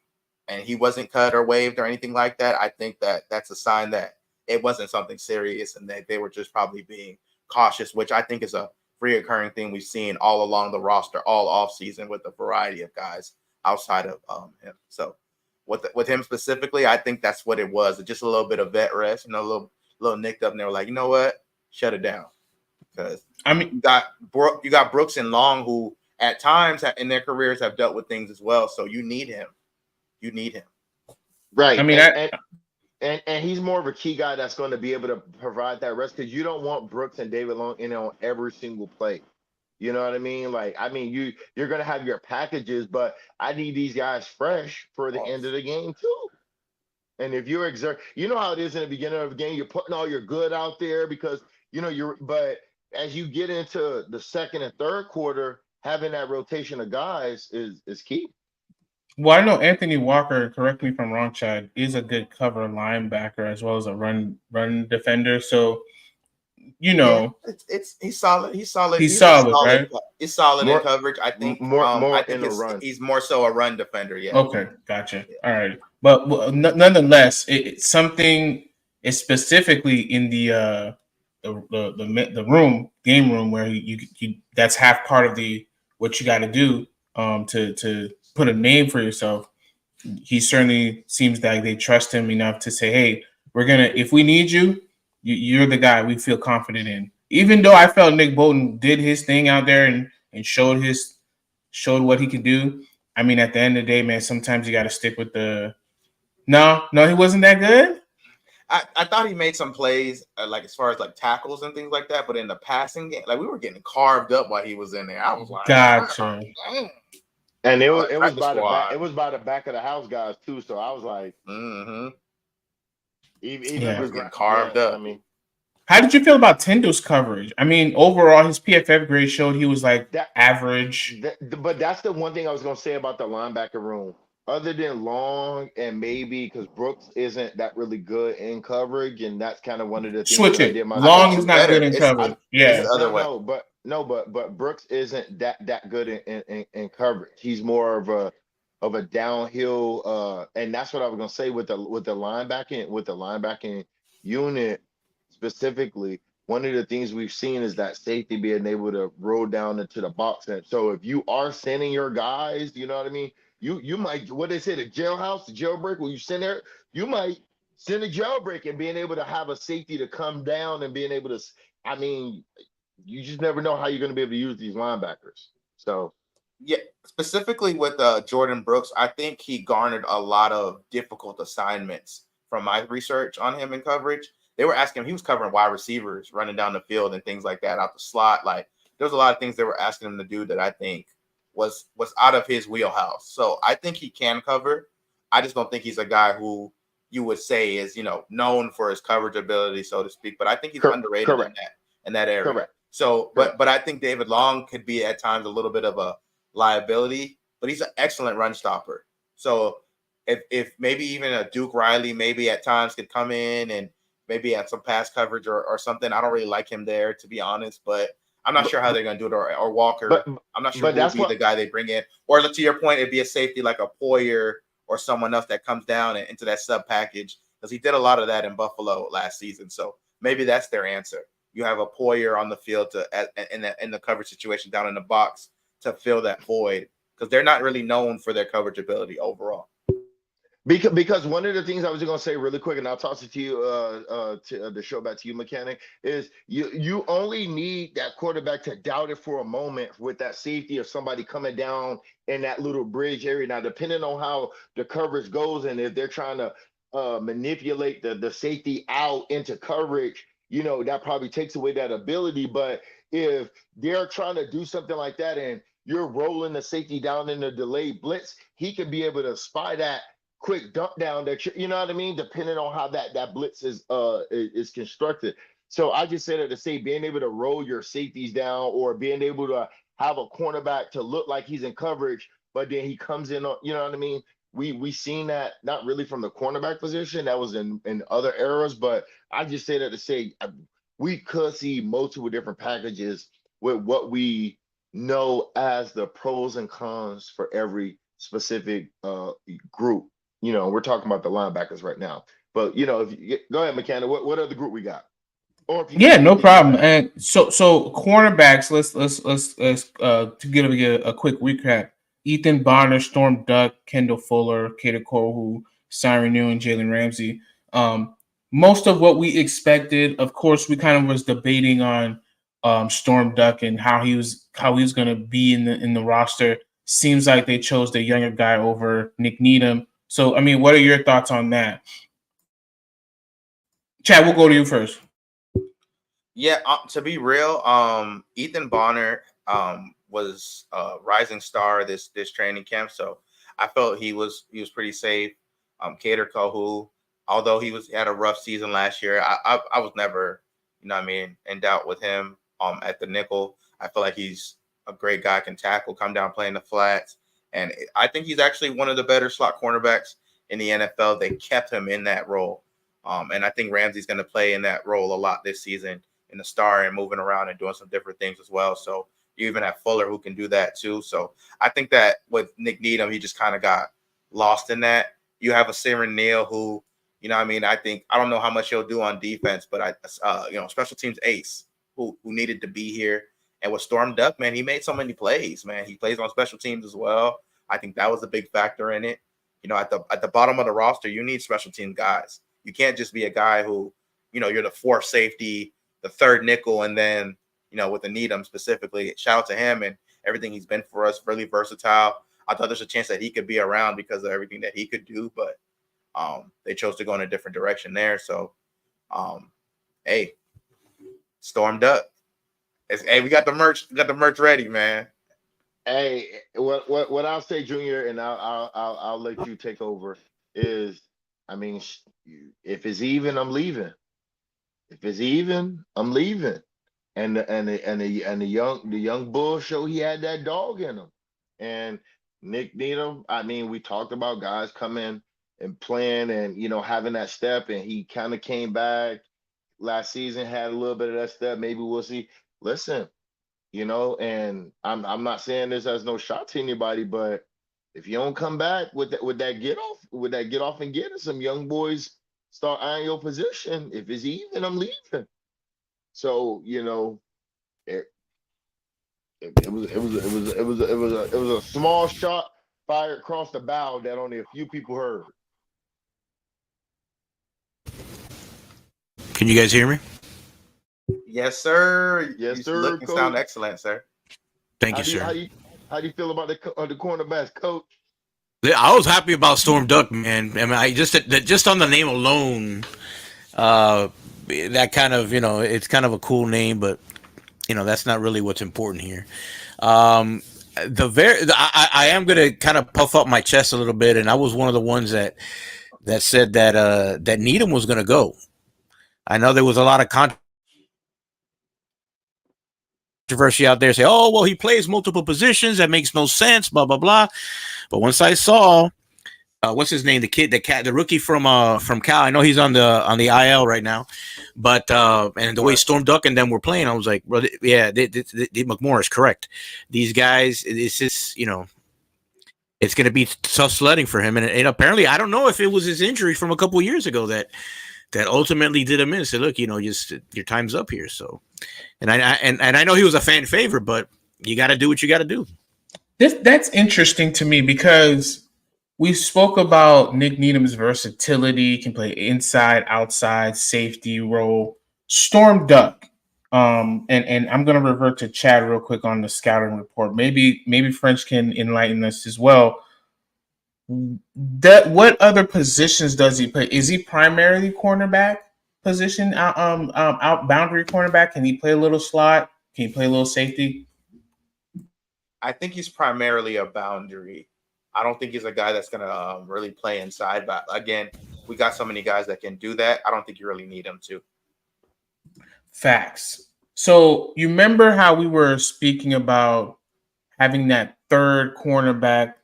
S4: and he wasn't cut or waived or anything like that, I think that that's a sign that it wasn't something serious and that they were just probably being cautious, which I think is a reoccurring thing we've seen all along the roster all off season with a variety of guys outside of him. So with him specifically, I think that's what it was. Just a little bit of vet rest, a little nicked up, and they were like, you know what, shut it down, because
S6: I mean,
S4: you got Brooks and Long who at times in their careers have dealt with things as well. So you need him.
S5: Right.
S6: I mean,
S5: and he's more of a key guy that's going to be able to provide that rest, because you don't want Brooks and David Long in on every single play. You know what I mean? Like, I mean, you're going to have your packages, but I need these guys fresh for the end of the game too. And if you're you know how it is in the beginning of the game, you're putting all your good out there because, but as you get into the second and third quarter, having that rotation of guys is key.
S6: well, I know Anthony Walker, correct me if I'm wrong, Chad, is a good cover linebacker as well as a run defender. So, he's solid.
S4: He's
S6: solid, right?
S4: He's solid
S5: More,
S4: in coverage. I think
S5: more in a run.
S4: He's more so a run defender. Yeah.
S6: Okay, gotcha. Yeah. All right, but nonetheless, it's something is specifically in the game room where you that's half part of what you got to do to put a name for yourself. He certainly seems like they trust him enough to say, hey, if we need you, you're the guy we feel confident in. Even though I felt Nick Bolton did his thing out there and showed what he could do. I mean, at the end of the day, man, sometimes you got to stick with no, he wasn't that good.
S4: I thought he made some plays, like as far as like tackles and things like that. But in the passing game, like we were getting carved up while he was in there. I was like,
S6: gotcha.
S5: And it was by the back. It was by the back of the house guys too. So I was like,
S4: he was getting carved up.
S5: I mean,
S6: how did you feel about Tindall's coverage? I mean, overall, his PFF grade showed he was like average.
S5: But that's the one thing I was going to say about the linebacker room. Other than Long and maybe because Brooks isn't that really good in coverage, and that's kind of one of the things
S6: Switch it. Long is not good in coverage. Yeah,
S5: but Brooks isn't that good in coverage. He's more of a downhill, and that's what I was going to say with the linebacking unit specifically. One of the things we've seen is that safety being able to roll down into the box. And so if you are sending your guys, you know what I mean? You might, what they say, the jailbreak, when you send there, you might send a jailbreak and being able to have a safety to come down and being able to, I mean, you just never know how you're going to be able to use these linebackers. So,
S4: yeah, specifically with Jordan Brooks, I think he garnered a lot of difficult assignments from my research on him in coverage. They were asking him, he was covering wide receivers, running down the field and things like that out the slot. Like there's a lot of things they were asking him to do that I think was out of his wheelhouse. So I think he can cover. I just don't think he's a guy who you would say is, known for his coverage ability, so to speak. But I think he's underrated in that area.
S5: Correct.
S4: So, but I think David Long could be at times a little bit of a liability, but he's an excellent run stopper. So if maybe even a Duke Riley maybe at times could come in and maybe at some pass coverage or something. I don't really like him there, to be honest, but I'm not sure how they're going to do it, or Walker. I'm not sure who would be the guy they bring in. Or to your point, it'd be a safety like a Poyer or someone else that comes down into that sub package, because he did a lot of that in Buffalo last season. So maybe that's their answer. You have a Poyer on the field in the coverage situation down in the box to fill that void, because they're not really known for their coverage ability overall.
S5: Because one of the things I was going to say really quick, and I'll toss it to you, the show back to you, Mechanic, is you only need that quarterback to doubt it for a moment with that safety of somebody coming down in that little bridge area. Now, depending on how the coverage goes, and if they're trying to manipulate the safety out into coverage, that probably takes away that ability. But if they're trying to do something like that and you're rolling the safety down in the delayed blitz, he can be able to spy that quick dump down that you know what I mean, depending on how that blitz is constructed. So I just said it to say being able to roll your safeties down, or being able to have a cornerback to look like he's in coverage, but then he comes in on, you know what I mean, we seen that not really from the cornerback position. That was in other eras, but I just say that to say we could see multiple different packages with what we know as the pros and cons for every specific group. We're talking about the linebackers right now, but if you go ahead, McKenna, what other group we got? Or if you
S6: Yeah,
S5: got
S6: no
S5: anything you
S6: problem.
S5: want to add.
S6: And so cornerbacks. Let's to give a quick recap. Ethan Bonner, Storm Duck, Kendall Fuller, Kader Kohu, Siren New, and Jalen Ramsey. Um, Most of what we expected. Of course, we kind of was debating on Storm Duck and how he was going to be in the roster. Seems like they chose the younger guy over Nick Needham. So, I mean, what are your thoughts on that? Chad, we'll go to you first.
S4: Yeah, to be real, Ethan Bonner was a rising star this training camp, so I felt he was pretty safe. Kader Kohu, although he had a rough season last year, I was never, what I mean, in doubt with him. At the nickel, I feel like he's a great guy, can tackle, come down playing the flats, and I think he's actually one of the better slot cornerbacks in the NFL. They kept him in that role, and I think Ramsey's going to play in that role a lot this season, in the star and moving around and doing some different things as well. So you even have Fuller who can do that too. So I think that with Nick Needham, he just kind of got lost in that. You have a Siren Neal who, I think, I don't know how much he'll do on defense, but special teams ace who needed to be here. And with Storm Duck, man, he made so many plays, man. He plays on special teams as well. I think that was a big factor in it. At the bottom of the roster, you need special team guys. You can't just be a guy who, you're the fourth safety, the third nickel, and then, with the Needham specifically, shout out to him and everything he's been for us, really versatile. I thought there's a chance that he could be around because of everything that he could do, but they chose to go in a different direction there. So, hey, Storm Duck. Hey, we got the merch ready, man.
S5: Hey, what I'll say, Junior, and I'll let you take over is, I mean, if it's even, I'm leaving. If it's even, I'm leaving. And the young bull show he had that dog in him. And Nick Needham, I mean, we talked about guys coming and playing and having that step, and he kind of came back last season, had a little bit of that step. Maybe we'll see. Listen, and I'm not saying this as no shot to anybody, but if you don't come back with that get off and get it, some young boys start eyeing your position. If it's even, I'm leaving. So it was a small shot fired across the bow that only a few people heard.
S3: Can you guys hear me?
S4: Yes, sir.
S5: Yes,
S4: You
S5: sir.
S4: look and
S5: Coach.
S4: sound excellent, sir.
S3: Thank you, sir.
S5: How do you feel about the cornerbacks, Coach?
S3: I was happy about Storm Duck, man. I mean, I just on the name alone, that kind of it's kind of a cool name, but that's not really what's important here. I am gonna kind of puff up my chest a little bit, and I was one of the ones that said that Needham was gonna go. I know there was a lot of controversy out there, say, oh well, he plays multiple positions, that makes no sense, blah blah blah. But once I saw what's his name, the rookie from Cal, I know he's on the IL right now, but and the way Storm Duck and them were playing, I was like, well, yeah, McMorris is correct. These guys, it's just it's going to be tough sledding for him, and apparently, I don't know if it was his injury from a couple of years ago that ultimately did him in and said, look, just your time's up here. So, and I know he was a fan favorite, but you got to do what you got to do.
S6: That's interesting to me because we spoke about Nick Needham's versatility, can play inside, outside, safety role. Storm Duck, and I'm going to revert to Chad real quick on the scouting report. Maybe French can enlighten us as well. What other positions does he play? Is he primarily cornerback position, out boundary cornerback? Can he play a little slot? Can he play a little safety?
S4: I think he's primarily a boundary. I don't think he's a guy that's going to really play inside. But again, we got so many guys that can do that. I don't think you really need him to.
S6: Facts. So you remember how we were speaking about having that third cornerback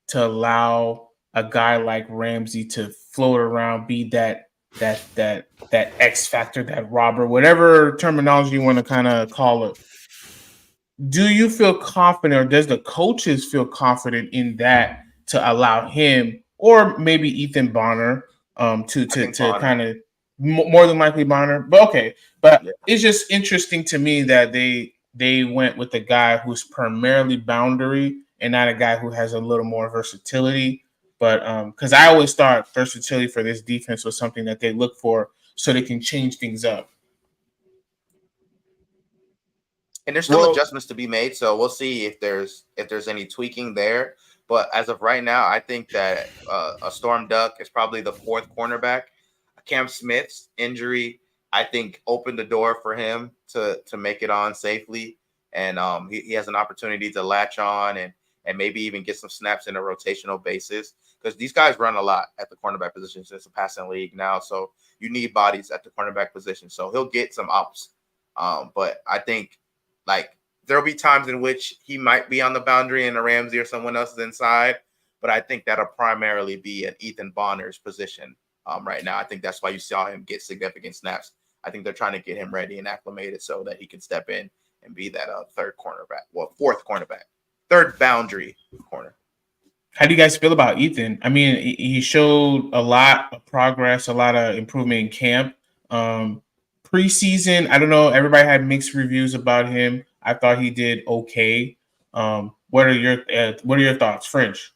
S6: to allow a guy like Ramsey to float around, be that X factor, that robber, whatever terminology you want to kind of call it. Do you feel confident, or does the coaches feel confident in that to allow him, or maybe Ethan Bonner, to kind of more than likely Bonner? But okay, but it's just interesting to me that they went with a guy who's primarily boundary and not a guy who has a little more versatility. But because I always thought versatility for this defense was something that they look for so they can change things up.
S4: And there's still adjustments to be made, so we'll see if there's any tweaking there. But as of right now, I think that a Storm Duck is probably the fourth cornerback. Cam Smith's injury, I think, opened the door for him to make it on safely, and he has an opportunity to latch on and maybe even get some snaps in a rotational basis, because these guys run a lot at the cornerback position. It's a passing league now, so you need bodies at the cornerback position. So he'll get some ups, but I think, like, there'll be times in which he might be on the boundary and a Ramsey or someone else is inside, but I think that'll primarily be an Ethan Bonner's position right now. I think that's why you saw him get significant snaps. I think they're trying to get him ready and acclimated so that he can step in and be that fourth cornerback, third boundary corner.
S6: How do you guys feel about Ethan? I mean, he showed a lot of progress, a lot of improvement in camp. Preseason, I don't know. Everybody had mixed reviews about him. I thought he did okay. What are your thoughts, French?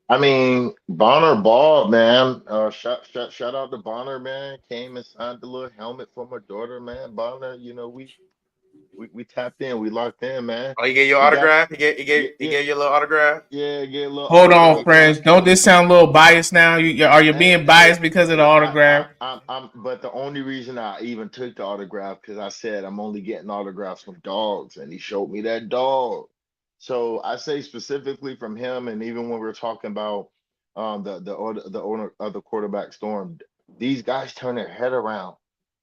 S5: I mean, Bonner balled, man. Shout out to Bonner, man. Came and signed the little helmet for my daughter, man. Bonner, we tapped in, we locked in, man.
S4: Oh, he gave you an autograph? He gave you a little autograph?
S5: Yeah, he gave a little
S6: Hold
S5: autograph,
S6: on, friends. Don't this sound a little biased now? Are you being biased because of the autograph?
S5: But the only reason I even took the autograph, because I said I'm only getting autographs from dogs, and he showed me that dog. So I say specifically from him, and even when we were talking about the owner of the quarterback Storm, these guys turn their head around.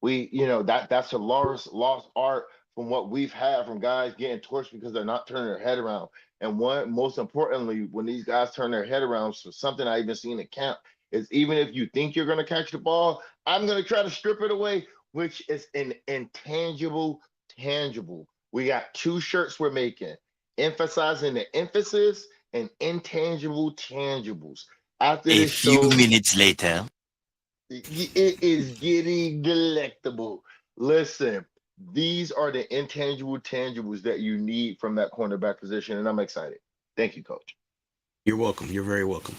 S5: That's a lost art from what we've had from guys getting torched because they're not turning their head around. And most importantly, when these guys turn their head around, so something I even seen in camp is, even if you think you're going to catch the ball, I'm going to try to strip it away, which is an intangible tangible. We got two shirts we're making, emphasizing the emphasis and intangible tangibles. After
S1: a
S5: this
S1: few
S5: show,
S1: minutes later,
S5: it is getting delectable. Listen, these are the intangible tangibles that you need from that cornerback position, and I'm excited. Thank you, Coach.
S3: You're welcome. You're very welcome.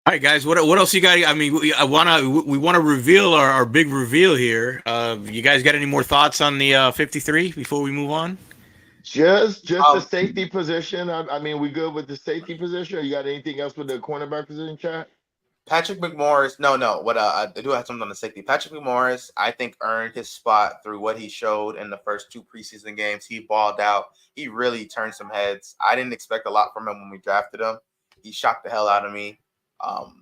S3: All right, guys. What else you got? I mean, we want to reveal our big reveal here. You guys got any more thoughts on the 53 before we move on?
S5: Just the safety position. I mean, we good with the safety position? Or you got anything else with the cornerback position, chat?
S4: Patrick McMorris, no. What I do have something on the safety. Patrick McMorris, I think, earned his spot through what he showed in the first two preseason games. He balled out. He really turned some heads. I didn't expect a lot from him when we drafted him. He shocked the hell out of me.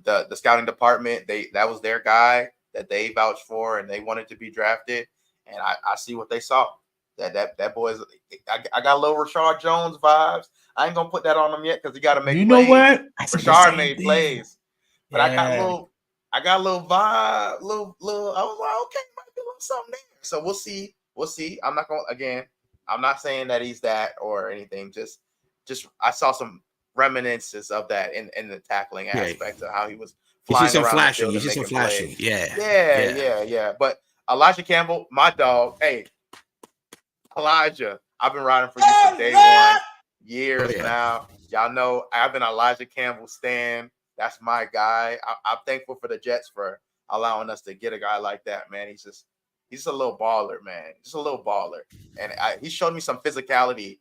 S4: The scouting department, that was their guy that they vouched for, and they wanted to be drafted. And I see what they saw. That boy's. I got a little Rashard Jones vibes. I ain't gonna put that on him yet because he got to make.
S6: You know
S4: plays.
S6: what?
S4: Rashard made plays. But
S6: yeah.
S4: I got a little vibe, little. I was like, okay, might be a little something there. So we'll see. I'm not saying that he's that or anything. Just I saw some reminiscences of that in the tackling aspect of how he was flying around the field and making plays. Yeah. But Elijah Campbell, my dog. Hey, Elijah, I've been riding for you for day one, years now. Y'all know I've been Elijah Campbell stan. That's my guy. I'm thankful for the Jets for allowing us to get a guy like that, man. He's a little baller, man. Just a little baller. And he showed me some physicality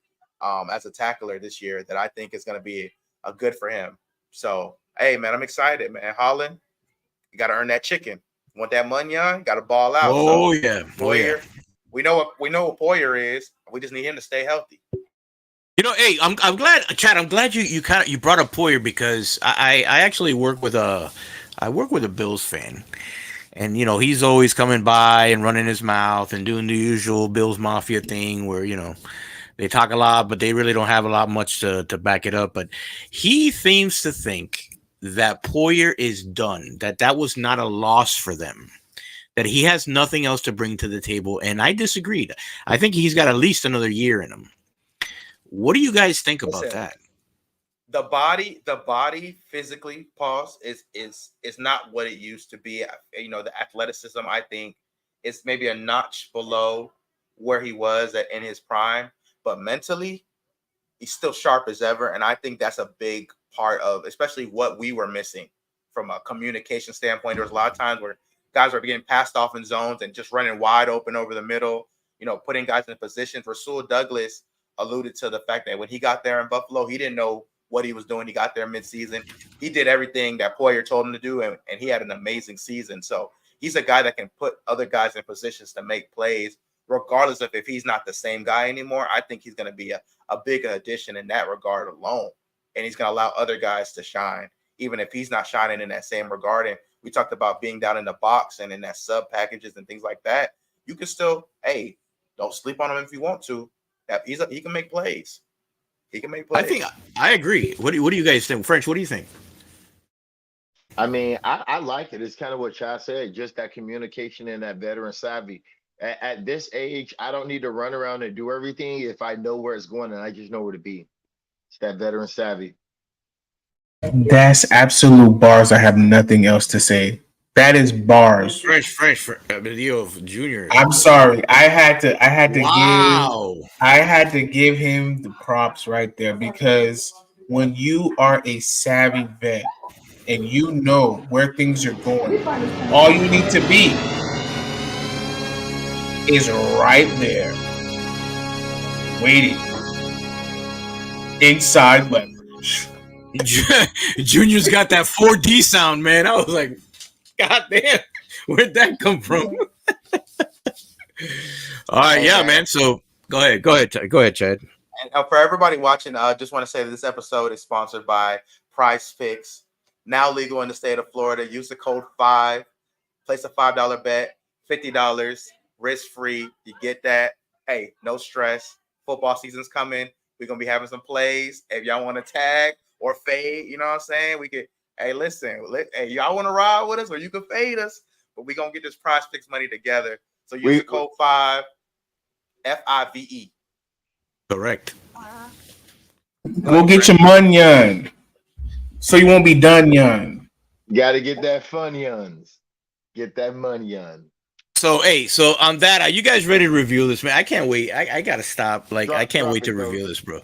S4: as a tackler this year that I think is going to be a good for him. So, hey, man, I'm excited, man. Holland, you got to earn that chicken. Want that money on? Got to ball out. Poyer, we know what Poyer is. We just need him to stay healthy.
S3: Hey, I'm glad, Chad. I'm glad you brought up Poyer because I actually work with a Bills fan, and he's always coming by and running his mouth and doing the usual Bills Mafia thing where They talk a lot, but they really don't have a lot much to back it up. But he seems to think that Poyer is done, that was not a loss for them, that he has nothing else to bring to the table. And I disagreed. I think he's got at least another year in him. What do you guys think about that?
S4: The body physically, pause, is not what it used to be. You know, the athleticism, I think, is maybe a notch below where he was in his prime, but mentally, he's still sharp as ever. And I think that's a big part of, especially what we were missing from a communication standpoint. There was a lot of times where guys were getting passed off in zones and just running wide open over the middle, you know, putting guys in positions. Rasul Douglas alluded to the fact that when he got there in Buffalo, he didn't know what he was doing. He got there midseason. He did everything that Poyer told him to do, and he had an amazing season. So he's a guy that can put other guys in positions to make plays, regardless of if he's not the same guy anymore. I think he's going to be a big addition in that regard alone. And he's going to allow other guys to shine, even if he's not shining in that same regard. And we talked about being down in the box and in that sub packages and things like that. You can still, hey, don't sleep on him if you want to. He can make plays. He can make plays.
S3: I think I agree. What do you guys think? French, what do you think?
S5: I mean, I like it. It's kind of what Chad said, just that communication and that veteran savvy. At this age, I don't need to run around and do everything if I know where it's going and I just know where to be. It's that veteran savvy.
S6: That's absolute bars. I have nothing else to say. That is bars.
S3: French, video of Junior.
S6: I'm sorry. I had to
S3: Wow.
S6: give him the props right there, because when you are a savvy vet and you know where things are going, all you need to be is right there, waiting inside leverage.
S3: Junior's got that 4D sound, man. I was like, God damn, where'd that come from? All right, yeah, man. So go ahead, Chad.
S4: And for everybody watching, I just want to say that this episode is sponsored by Prize Picks, now legal in the state of Florida. Use the code 5, place a $5 bet, $50, risk-free. You get that. Hey, no stress. Football season's coming. We're going to be having some plays. If y'all want to tag or fade, you know what I'm saying? We could, hey, listen, hey, y'all want to ride with us or you can fade us, but we're going to get this Prize Picks money together. So use the code 5, FIVE.
S3: Correct.
S6: Go get your money, so you won't be done, young.
S5: Got to get that fun, yuns. Get that money on.
S3: So, hey, so on that, are you guys ready to review this, man? I can't wait. I gotta stop. Like, I can't wait to review this, bro.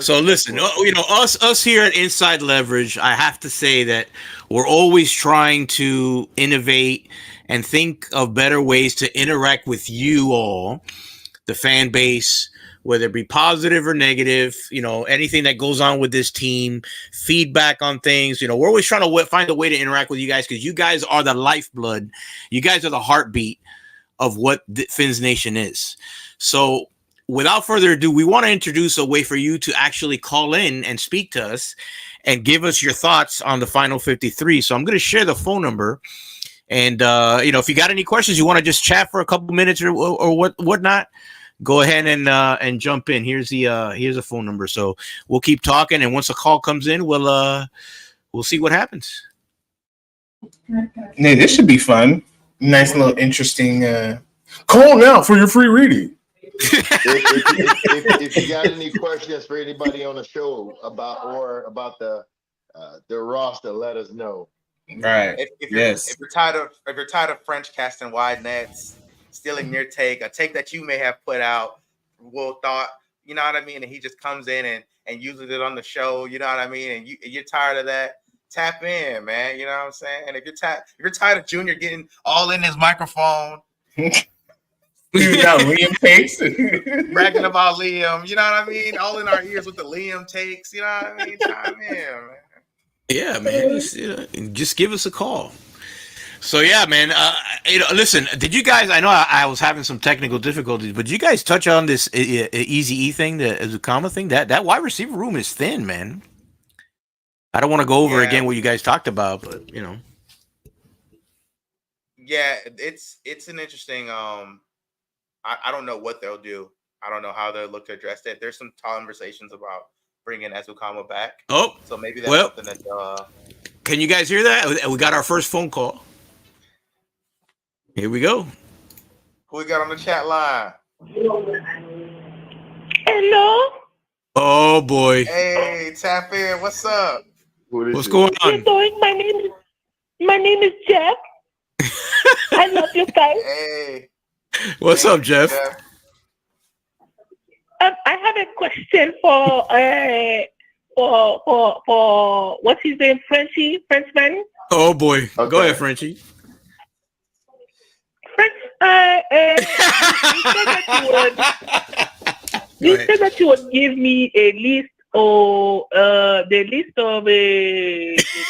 S3: So, listen, you know, us here at Inside Leverage, I have to say that we're always trying to innovate and think of better ways to interact with you all, the fan base, whether it be positive or negative, you know, anything that goes on with this team, feedback on things. You know, we're always trying to find a way to interact with you guys, because you guys are the lifeblood. You guys are the heartbeat of what Fins Nation is. So without further ado, we want to introduce a way for you to actually call in and speak to us and give us your thoughts on the final 53. So I'm going to share the phone number. And, you know, if you got any questions, you want to just chat for a couple minutes or whatnot, go ahead and jump in. Here's a phone number. So we'll keep talking, and once a call comes in, we'll see what happens.
S6: Yeah, this should be fun. Nice little interesting. Call now for your free reading.
S5: If you got any questions for anybody on the show about the roster, let us know.
S6: Right.
S4: If you're tired of French casting wide nets, stealing your take, a take that you may have put out, you know what I mean, and he just comes in and uses it on the show, you know what I mean, and you're tired of that, tap in, man, you know what I'm saying? And if you're tired of Junior getting all in his microphone,
S6: Liam takes
S4: bragging about Liam, you know what I mean, all in our ears with the Liam takes, you know what I mean, chime in, man.
S3: Yeah, man, just give us a call. So yeah, man. You know, listen. Did you guys? I know I was having some technical difficulties, but did you guys touch on this Easy E thing, the Azukama thing? That wide receiver room is thin, man. I don't want to go over again what you guys talked about, but you know.
S4: Yeah, it's an interesting. I don't know what they'll do. I don't know how they look to address that. There's some conversations about bringing Ezukama back.
S3: Oh,
S4: so maybe that's
S3: well,
S4: something that.
S3: Can you guys hear that? We got our first phone call. Here we go.
S4: Who we got on the chat line?
S1: Hello.
S3: Oh boy.
S4: Hey, tap in. What's up?
S3: What's going
S1: How
S3: on?
S1: you doing? My name is Jeff. I love you guys.
S4: Hey.
S3: What's up, Jeff?
S1: I have a question for what's his name? Frenchman.
S3: Oh boy.
S5: Okay.
S3: Go ahead, Frenchie.
S1: You said that you would give me a list or the list of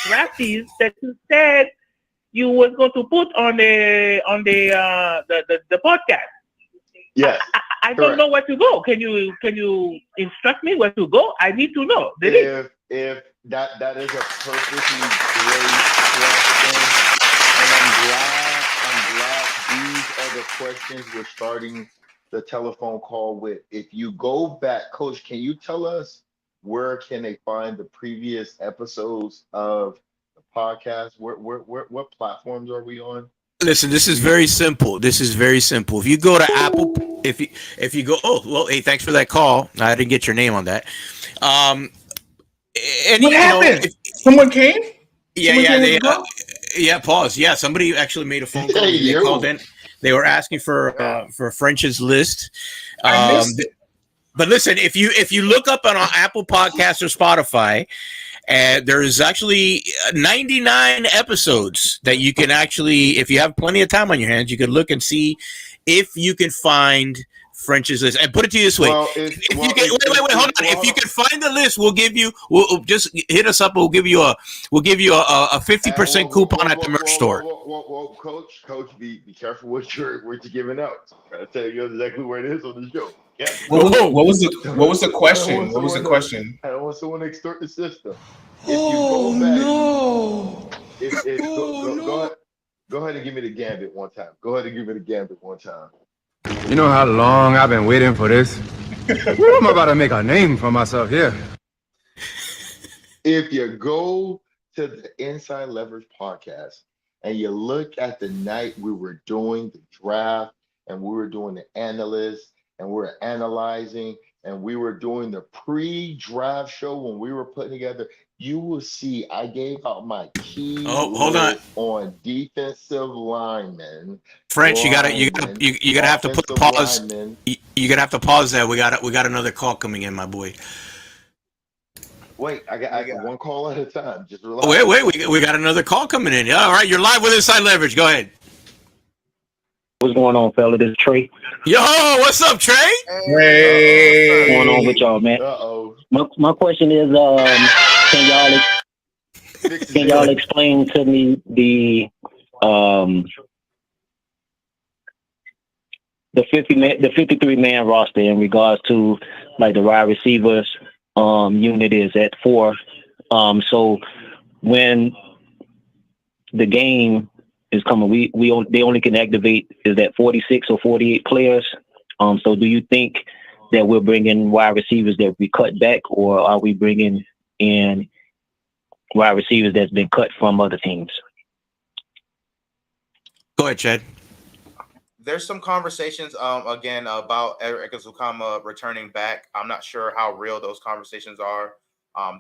S1: draftees that you said you was going to put on the podcast.
S5: Yes.
S1: I don't know where to go. Can you instruct me where to go? I need to know.
S5: If that is a perfectly great question, and I'm glad these are the questions we're starting the telephone call with. If you go back, Coach, can you tell us where can they find the previous episodes of the podcast? What platforms are we on?
S3: Listen, this is very simple. If you go to Apple, if you go, oh well, hey, thanks for that call. I didn't get your name on that.
S6: What happened? Someone came?
S3: Pause. Yeah, somebody actually made a phone call. They called in. They were asking for French's list.
S6: I missed it.
S3: But listen, if you look up on Apple Podcasts or Spotify, there is actually 99 episodes that you can actually, if you have plenty of time on your hands, you can look and see if you can find French's list. And put it to you this way: hold on. If you can find the list, we'll just hit us up. We'll give you a 50% coupon at the merch store.
S5: Whoa, Coach, be careful what you're giving out. I tell you exactly where it is on the show. Yeah.
S6: What was the question? What was the question?
S5: I don't want someone to extort the system.
S6: Go
S5: ahead and give me the gambit one time.
S7: You know how long I've been waiting for this? I'm about to make a name for myself here.
S5: If you go to the Inside Leverage podcast and you look at the night we were doing the draft and we were doing the analysts and we were analyzing and we were doing the pre-draft show when we were putting together, you will see I gave out my key on defensive linemen.
S3: French, you're gonna have to put a pause. You're gonna have to pause there. We got another call coming in, my boy.
S5: Wait, I got one call at a time. Just relax.
S3: Wait, we got another call coming in. All right, you're live with Inside Leverage. Go ahead.
S8: What's going on, fella? This is Trey.
S3: Yo, what's up, Trey?
S6: Hey.
S8: What's going on with y'all, man? My question is, can y'all explain to me the 53-man roster in regards to like the wide receivers unit is at 4. So when the game is coming, they only can activate is that 46 or 48 players. So do you think that we're bringing wide receivers that we cut back, or are we bringing in wide receivers that's been cut from other teams?
S3: Go ahead, Chad.
S4: There's some conversations again about Eric Ezukama returning back. I'm not sure how real those conversations are.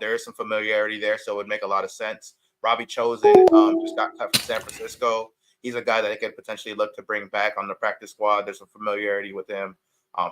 S4: There is some familiarity there, so it would make a lot of sense. Robbie Chosen just got cut from San Francisco. He's a guy that they could potentially look to bring back on the practice squad. There's some familiarity with him,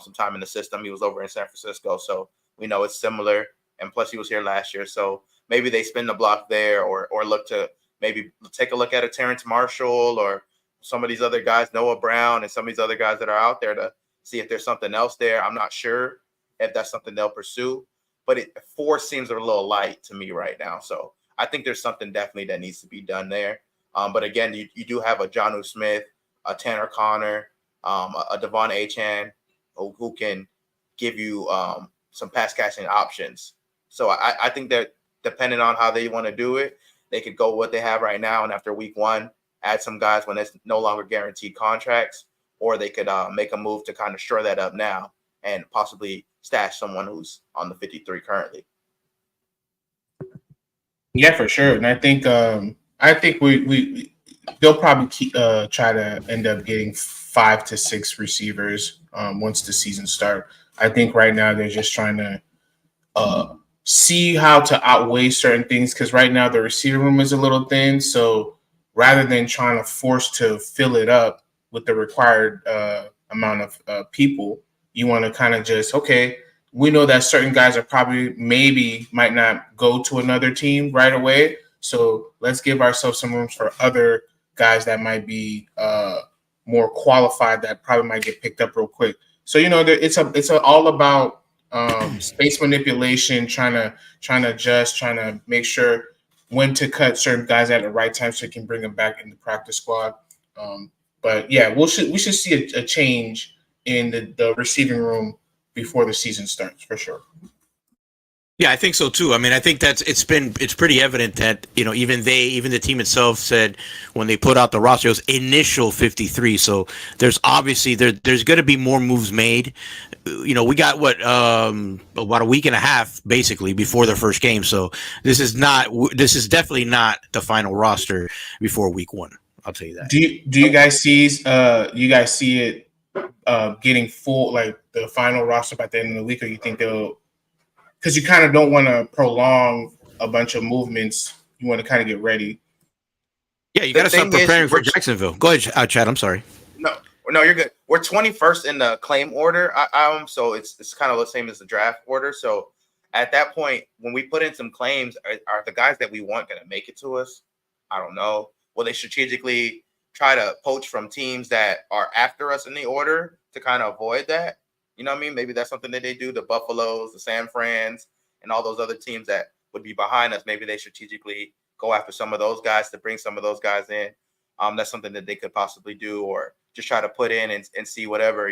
S4: some time in the system. He was over in San Francisco, so we know it's similar. And plus, he was here last year, so maybe they spin the block there, or look to maybe take a look at a Terrence Marshall or some of these other guys, Noah Brown, and some of these other guys that are out there to see if there's something else there. I'm not sure if that's something they'll pursue, but 4 seems a little light to me right now. So I think there's something definitely that needs to be done there. But again, you do have a Jonnu Smith, a Tanner Connor, a Devon Achane who can give you some pass catching options. So I think that depending on how they want to do it, they could go what they have right now, and after week 1, add some guys when it's no longer guaranteed contracts, or they could make a move to kind of shore that up now and possibly stash someone who's on the 53 currently.
S6: Yeah, for sure. And I think we they'll probably try to end up getting 5 to 6 receivers once the season start. I think right now they're just trying to see how to outweigh certain things because right now the receiver room is a little thin. So rather than trying to force to fill it up with the required amount of people, you want to kind of just, okay, we know that certain guys are probably maybe might not go to another team right away. So let's give ourselves some rooms for other guys that might be more qualified that probably might get picked up real quick. So it's all about space manipulation, trying to adjust, trying to make sure when to cut certain guys at the right time so you can bring them back in the practice squad. But yeah, we should see a change in the receiving room before the season starts for sure.
S3: Yeah, I think so too. I mean, I think it's pretty evident that even the team itself said when they put out the roster it was initial 53. So there's obviously there's going to be more moves made. We got about a week and a half basically before the first game. So this is definitely not the final roster before week 1. I'll tell you that.
S6: Do you guys see it getting full like the final roster by the end of the week, or you think they'll? Because you kind of don't want to prolong a bunch of movements. You want to kind of get ready.
S3: Yeah, you got to start preparing for Jacksonville. Go ahead, Chad. I'm sorry.
S4: No, you're good. We're 21st in the claim order, so it's kind of the same as the draft order. So at that point, when we put in some claims, are the guys that we want going to make it to us? I don't know. Will they strategically try to poach from teams that are after us in the order to kind of avoid that? You know what I mean? Maybe that's something that they do. The Buffaloes, the San Frans, and all those other teams that would be behind us. Maybe they strategically go after some of those guys to bring some of those guys in. That's something that they could possibly do, or just try to put in and see whatever,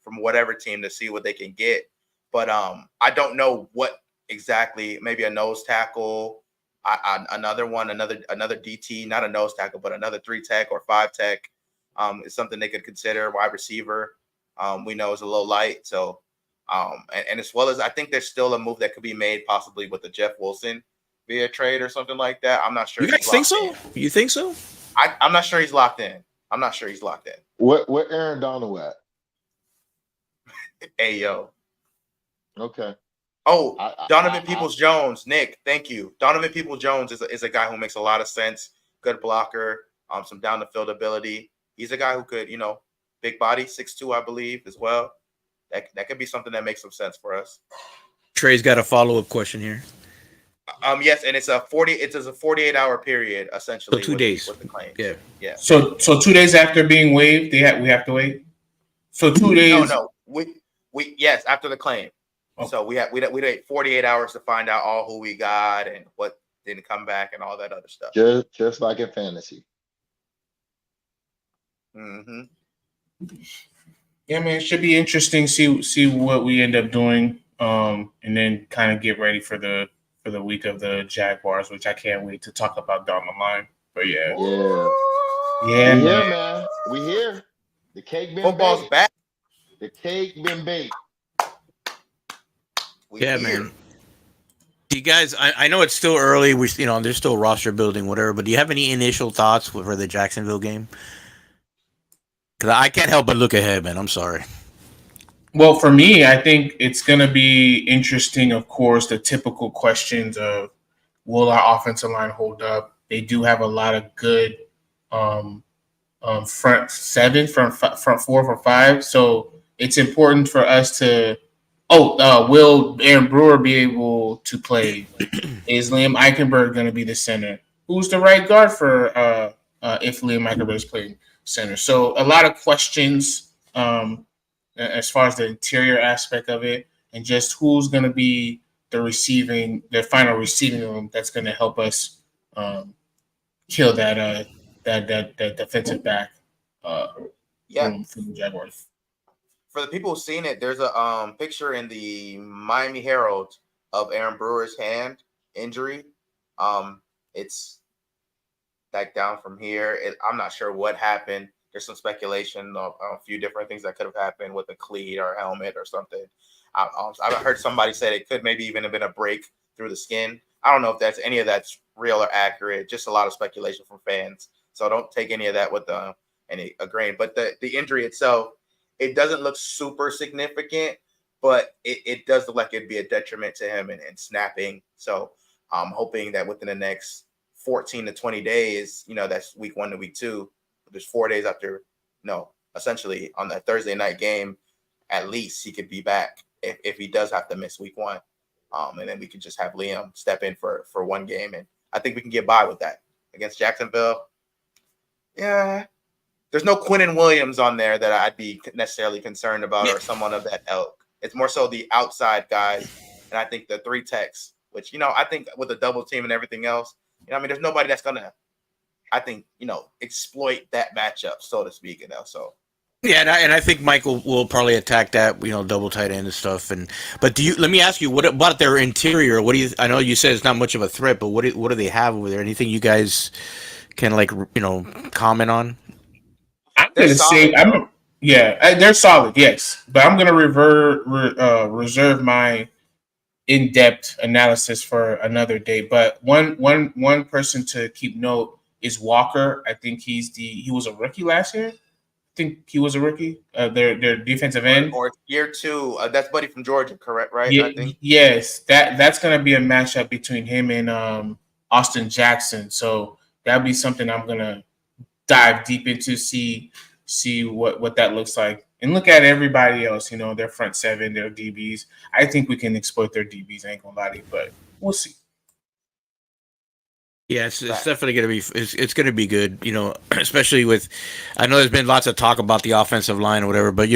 S4: from whatever team to see what they can get. But I don't know what exactly. Maybe a nose tackle, another DT, not a nose tackle, but another 3 tech or 5 tech is something they could consider. Wide receiver. We know is a little light. So, and as well as I think there's still a move that could be made possibly with the Jeff Wilson via trade or something like that. I'm not sure.
S3: You guys think so? You think so?
S4: I'm not sure he's locked in.
S5: Where Aaron Donald at?
S4: Hey, yo.
S5: Okay.
S4: Oh, Donovan Peoples-Jones. Nick, thank you. Donovan Peoples-Jones is a guy who makes a lot of sense. Good blocker, some down the field ability. He's a guy who could, big body, 6'2", I believe, as well. That could be something that makes some sense for us.
S3: Trey's got a follow-up question here.
S4: Yes, and it's a 48-hour period essentially.
S3: So 2 days
S4: with the claims.
S3: Yeah.
S6: So 2 days after being waived, we have to wait. So 2 days.
S4: No. We yes, after the claim. Okay. So we wait 48 hours to find out all who we got and what didn't come back and all that other stuff.
S5: Just like in fantasy.
S4: Mm-hmm.
S6: Yeah, man, it should be interesting. See what we end up doing, and then kind of get ready for the week of the Jaguars, which I can't wait to talk about down the line. But yeah,
S5: man. We here. The cake been
S4: Football's
S5: baked.
S4: back.
S5: The cake been baked.
S3: Man. Do you guys? I know it's still early. There's still roster building, whatever. But do you have any initial thoughts for the Jacksonville game? Because I can't help but look ahead, man. I'm sorry.
S6: Well, for me, I think it's going to be interesting, of course, the typical questions of will our offensive line hold up? They do have a lot of good front 7, front 4 for 5. So it's important for us to will Aaron Brewer be able to play? Is Liam Eichenberg going to be the center? Who's the right guard for if Liam Eichenberg is playing center? So a lot of questions as far as the interior aspect of it, and just who's going to be the final receiving room that's going to help us kill that defensive back room from the Jaguars.
S4: For the people who've seen it, there's a picture in the Miami Herald of Aaron Brewer's hand injury. It's like down from here. I'm not sure what happened. There's some speculation of a few different things that could have happened with a cleat or a helmet or something. I've heard somebody say it could maybe even have been a break through the skin. I don't know if that's any of that's real or accurate. Just a lot of speculation from fans. So don't take any of that with any a grain. But the injury itself, it doesn't look super significant, but it does look like it'd be a detriment to him and snapping. So I'm hoping that within the next 14 to 20 days, that's week 1 to week 2. There's 4 days after, essentially on the Thursday night game, at least he could be back if he does have to miss week 1. And then we could just have Liam step in for one game. And I think we can get by with that against Jacksonville. Yeah. There's no Quinnen Williams on there that I'd be necessarily concerned about or someone of that ilk. It's more so the outside guys. And I think the 3 techs, which, I think with the double team and everything else, there's nobody that's going to, I think, exploit that matchup, so to speak, so.
S3: Yeah, and I think Michael will probably attack that, double tight end and stuff. But let me ask you, what about their interior? I know you said it's not much of a threat, but what do they have over there? Anything you guys can comment on?
S6: I'm gonna say they're solid, yes. But I'm gonna reserve my in-depth analysis for another day. But one person to keep note is Walker. I think he was a rookie last year. I think he was a rookie. Their defensive end.
S4: Or year 2. That's Buddy from Georgia, correct? Right?
S6: Yeah,
S4: I think.
S6: Yes. That's going to be a matchup between him and Austin Jackson. So that'll be something I'm going to dive deep into, see what that looks like. And look at everybody else, their front 7, their DBs. I think we can exploit their DBs, I ain't going to lie to you, but we'll see.
S3: Yeah, it's definitely going to be it's going to be good, especially with I know there's been lots of talk about the offensive line or whatever, but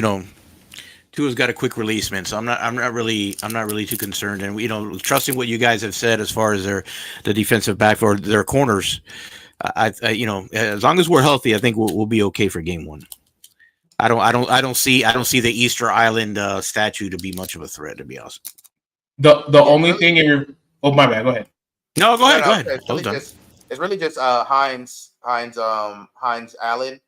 S3: Tua's got a quick release, man. So I'm not really too concerned, and trusting what you guys have said as far as the defensive back or their corners. As long as we're healthy, I think we'll be okay for game 1. I don't see the Easter Island statue to be much of a threat, to be honest.
S6: The only thing my bad, go ahead.
S3: No, go ahead. Go ahead.
S4: It's really just Hines Allen, Josh Allen,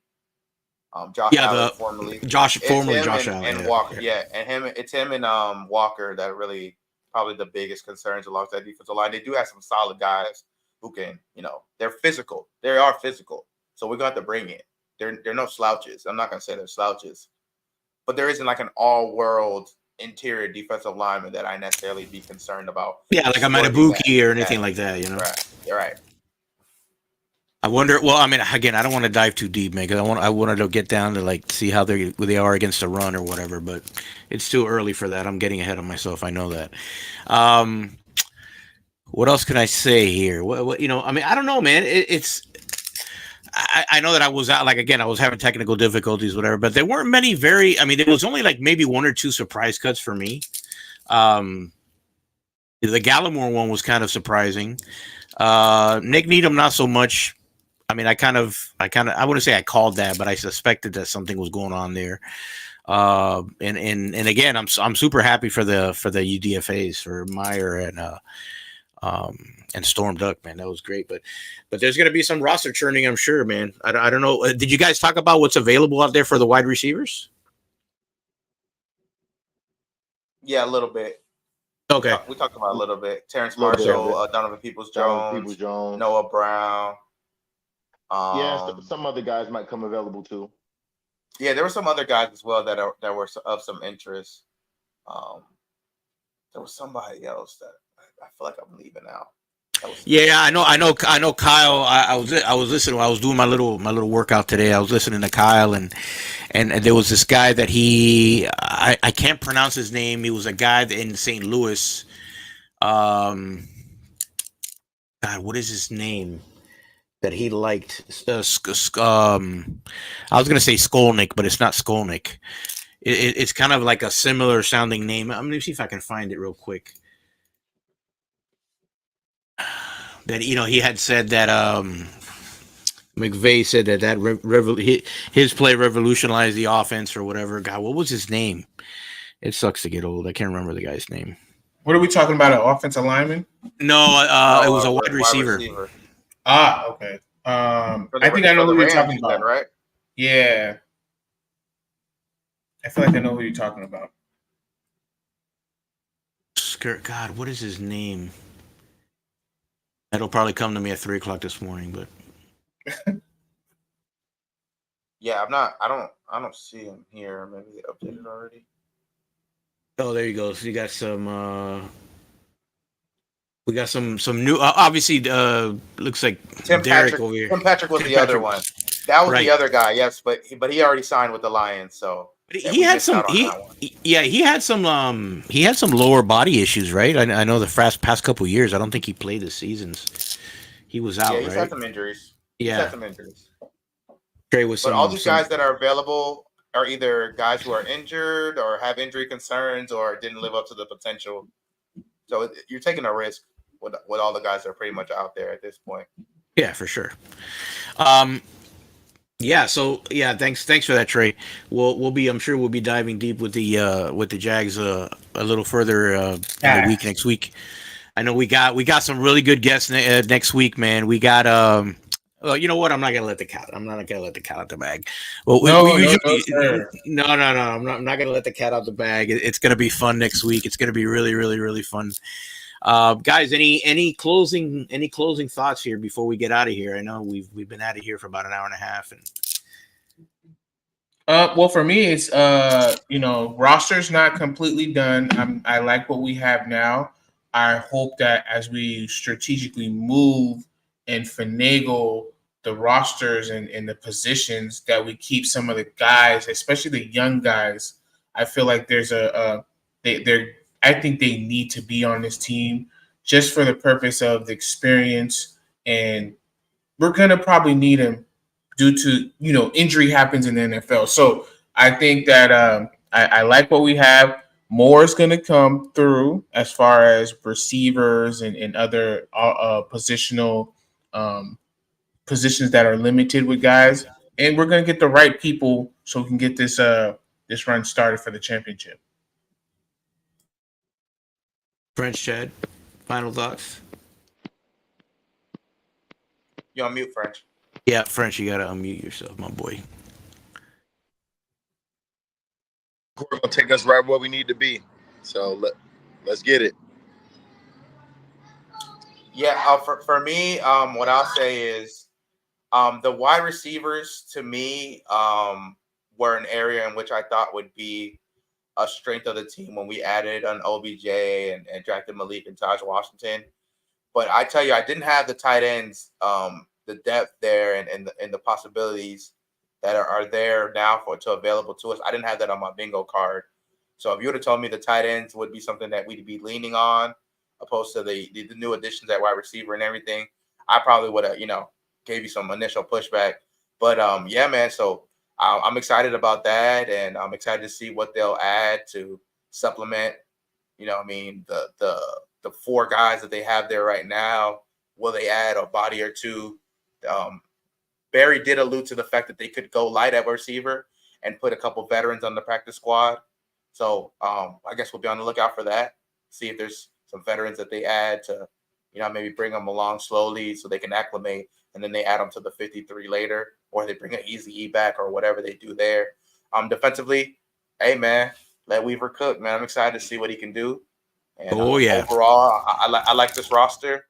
S4: formerly Josh Allen, and Walker. Yeah, and it's him and Walker that are really probably the biggest concerns along that defensive line. They do have some solid guys who can, they're physical. They are physical, so we're going to have to bring it. They're no slouches. I'm not going to say they're slouches, but there isn't like an all-world interior defensive lineman that I necessarily be concerned about.
S3: Yeah, like a Matabuki or anything like that,
S4: Right. You're right.
S3: I wonder. Well, I mean, again, I don't want to dive too deep, man, because I wanted to get down to see how they are against the run or whatever. But it's too early for that. I'm getting ahead of myself. I know that. What else can I say here? What I mean, I don't know, man. I know that I was out. I was having technical difficulties, whatever. But there weren't many. There was only maybe 1 or 2 surprise cuts for me. The Gallimore one was kind of surprising. Nick Needham, not so much. I mean, I wouldn't say I called that, but I suspected that something was going on there. And again, I'm super happy for the UDFAs, for Meyer and Storm Duck, man. That was great. But there's going to be some roster churning, I'm sure, man. I don't know. Did you guys talk about what's available out there for the wide receivers?
S4: Yeah, a little bit.
S3: Okay.
S4: We talked about a little bit. Terrence Marshall, Donovan Peoples-Jones, Noah Brown.
S5: Some other guys might come available too.
S4: Yeah, there were some other guys as well that were of some interest. There was somebody else that I feel like I'm leaving out.
S3: Yeah, I know, Kyle. I was listening. I was doing my little workout today. I was listening to Kyle, and there was this guy that I can't pronounce his name. He was a guy in St. Louis. God, what is his name? That he liked. I was gonna say Skolnick, but it's not Skolnick. It's kind of like a similar sounding name. I'm gonna see if I can find it real quick. That he had said that McVay said that his play revolutionized the offense or whatever. God, what was his name? It sucks to get old. I can't remember the guy's name.
S6: What are we talking about? An offensive lineman?
S3: No, it was a wide receiver.
S6: Okay. I think I know who you're talking about.
S4: Right?
S6: Yeah. I feel like I know who you're talking about.
S3: Skirt. God, what is his name? That'll probably come to me at 3:00 this morning, but
S4: Yeah, I'm not. I don't see him here. Maybe they updated already.
S3: oh, there you go. So you got some. We got some new. Obviously, looks like
S4: Tim
S3: Derek
S4: Patrick.
S3: over here.
S4: Tim Patrick was
S3: Tim
S4: the other
S3: Patrick.
S4: one. That was
S3: Right.
S4: the other guy. Yes, but he already signed with the Lions, so
S3: But
S4: yeah,
S3: he
S4: we
S3: had
S4: missed
S3: some.
S4: out on that one.
S3: He had some. He had some lower body issues, right? I know the past couple of years. I don't think he played the seasons. He was out,
S4: Yeah, he's
S3: right?
S4: had some injuries. He's
S3: Yeah.
S4: had some injuries.
S3: Trey with
S4: But
S3: some.
S4: all these guys that are available are either guys who are injured or have injury concerns or didn't live up to the potential. So you're taking a risk with all the guys that are pretty much out there at this point.
S3: Yeah, for sure. Yeah. So yeah, thanks for that, Trey. We'll be. I'm sure we'll be diving deep with the Jags a little further in the week next week. I know we got some really good guests next week, man. We got you know what? I'm not gonna let the cat. I'm not gonna let the cat out the bag. Well,
S6: Sir.
S3: no. I'm not gonna let the cat out the bag. It's gonna be fun next week. It's gonna be really, really, really fun. Guys, any closing thoughts here before we get out of here? I know we've been out of here for about an hour and a half.
S6: Well, for me, it's roster's not completely done. I like what we have now. I hope that as we strategically move and finagle the rosters and the positions, that we keep some of the guys, especially the young guys. I feel like there's I think they need to be on this team just for the purpose of the experience, and we're gonna probably need them due to injury happens in the NFL. So I think that I like what we have. More is going to come through as far as receivers and other positional positions that are limited with guys, and we're going to get the right people so we can get this run started for the championship.
S3: French Chad, final thoughts.
S4: You on mute, French?
S3: Yeah, French, you gotta unmute yourself, my boy.
S5: We're gonna take us right where we need to be. So let's get it.
S4: Yeah, for me, what I'll say is the wide receivers to me were an area in which I thought would be a strength of the team when we added an OBJ and drafted Malik and Taj Washington. But I tell you, I didn't have the tight ends, the depth there and the possibilities that are there now to available to us. I didn't have that on my bingo card. So if you would have told me the tight ends would be something that we'd be leaning on, opposed to the new additions at wide receiver and everything, I probably would have, gave you some initial pushback. But yeah, man. So I'm excited about that, and I'm excited to see what they'll add to supplement. The four guys that they have there right now. Will they add a body or two? Barry did allude to the fact that they could go light at receiver and put a couple veterans on the practice squad. So I guess we'll be on the lookout for that. See if there's some veterans that they add to, maybe bring them along slowly so they can acclimate, and then they add them to the 53 later, or they bring an Easy E back or whatever they do there. Defensively, hey, man, let Weaver cook, man. I'm excited to see what he can do. And,
S3: yeah.
S4: Overall, I like this roster.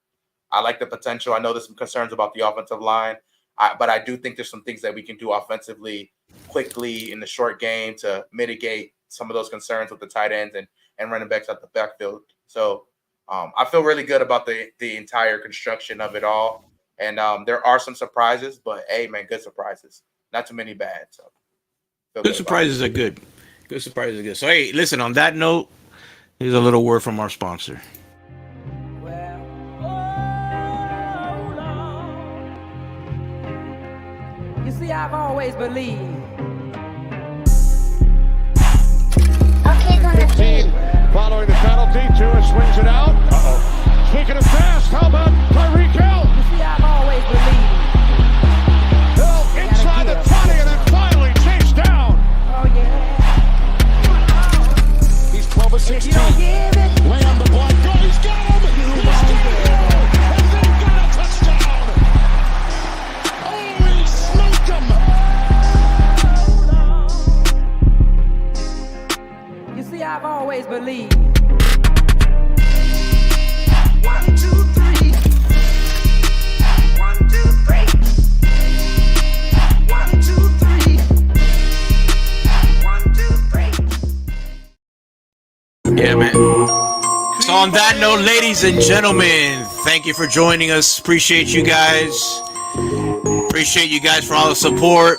S4: I like the potential. I know there's some concerns about the offensive line, but I do think there's some things that we can do offensively quickly in the short game to mitigate some of those concerns with the tight ends and running backs at the backfield. So I feel really good about the entire construction of it all. And there are some surprises, but hey, man, good surprises. Not too many bad. So
S3: good surprises are good. Good surprises are good. So hey, listen, on that note, here's a little word from our sponsor.
S9: You see, I've always believed.
S10: 15 following the penalty. Tua swings it out. Speaking of fast, how about Tyreek Hill?
S9: You see, I've always believed.
S10: Hill inside the 20 and then finally chased down.
S9: Oh, yeah.
S10: He's 12 of 16.
S9: If you don't give it,
S10: Lay on the block. Go, he's got him. He's got him. And they've got a touchdown. Oh, he smoked him.
S9: believe.
S11: 1, 2, 3. 1, 2, 3. 1, 2, 3. 1, 2, 3.
S3: Yeah, man. So on that note, ladies and gentlemen, thank you for joining us. Appreciate you guys. Appreciate you guys for all the support.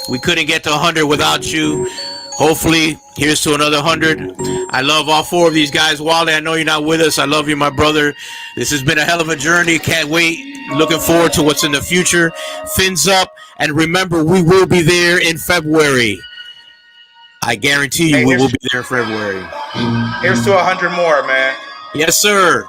S3: We couldn't get to 100 without you. Hopefully, here's to another 100. I love all four of these guys. Wally, I know you're not with us. I love you, my brother. This has been a hell of a journey. Can't wait. Looking forward to what's in the future. Fins up. And remember, we will be there in February. I guarantee you we will be there in February.
S4: Here's to 100 more, man.
S3: Yes, sir.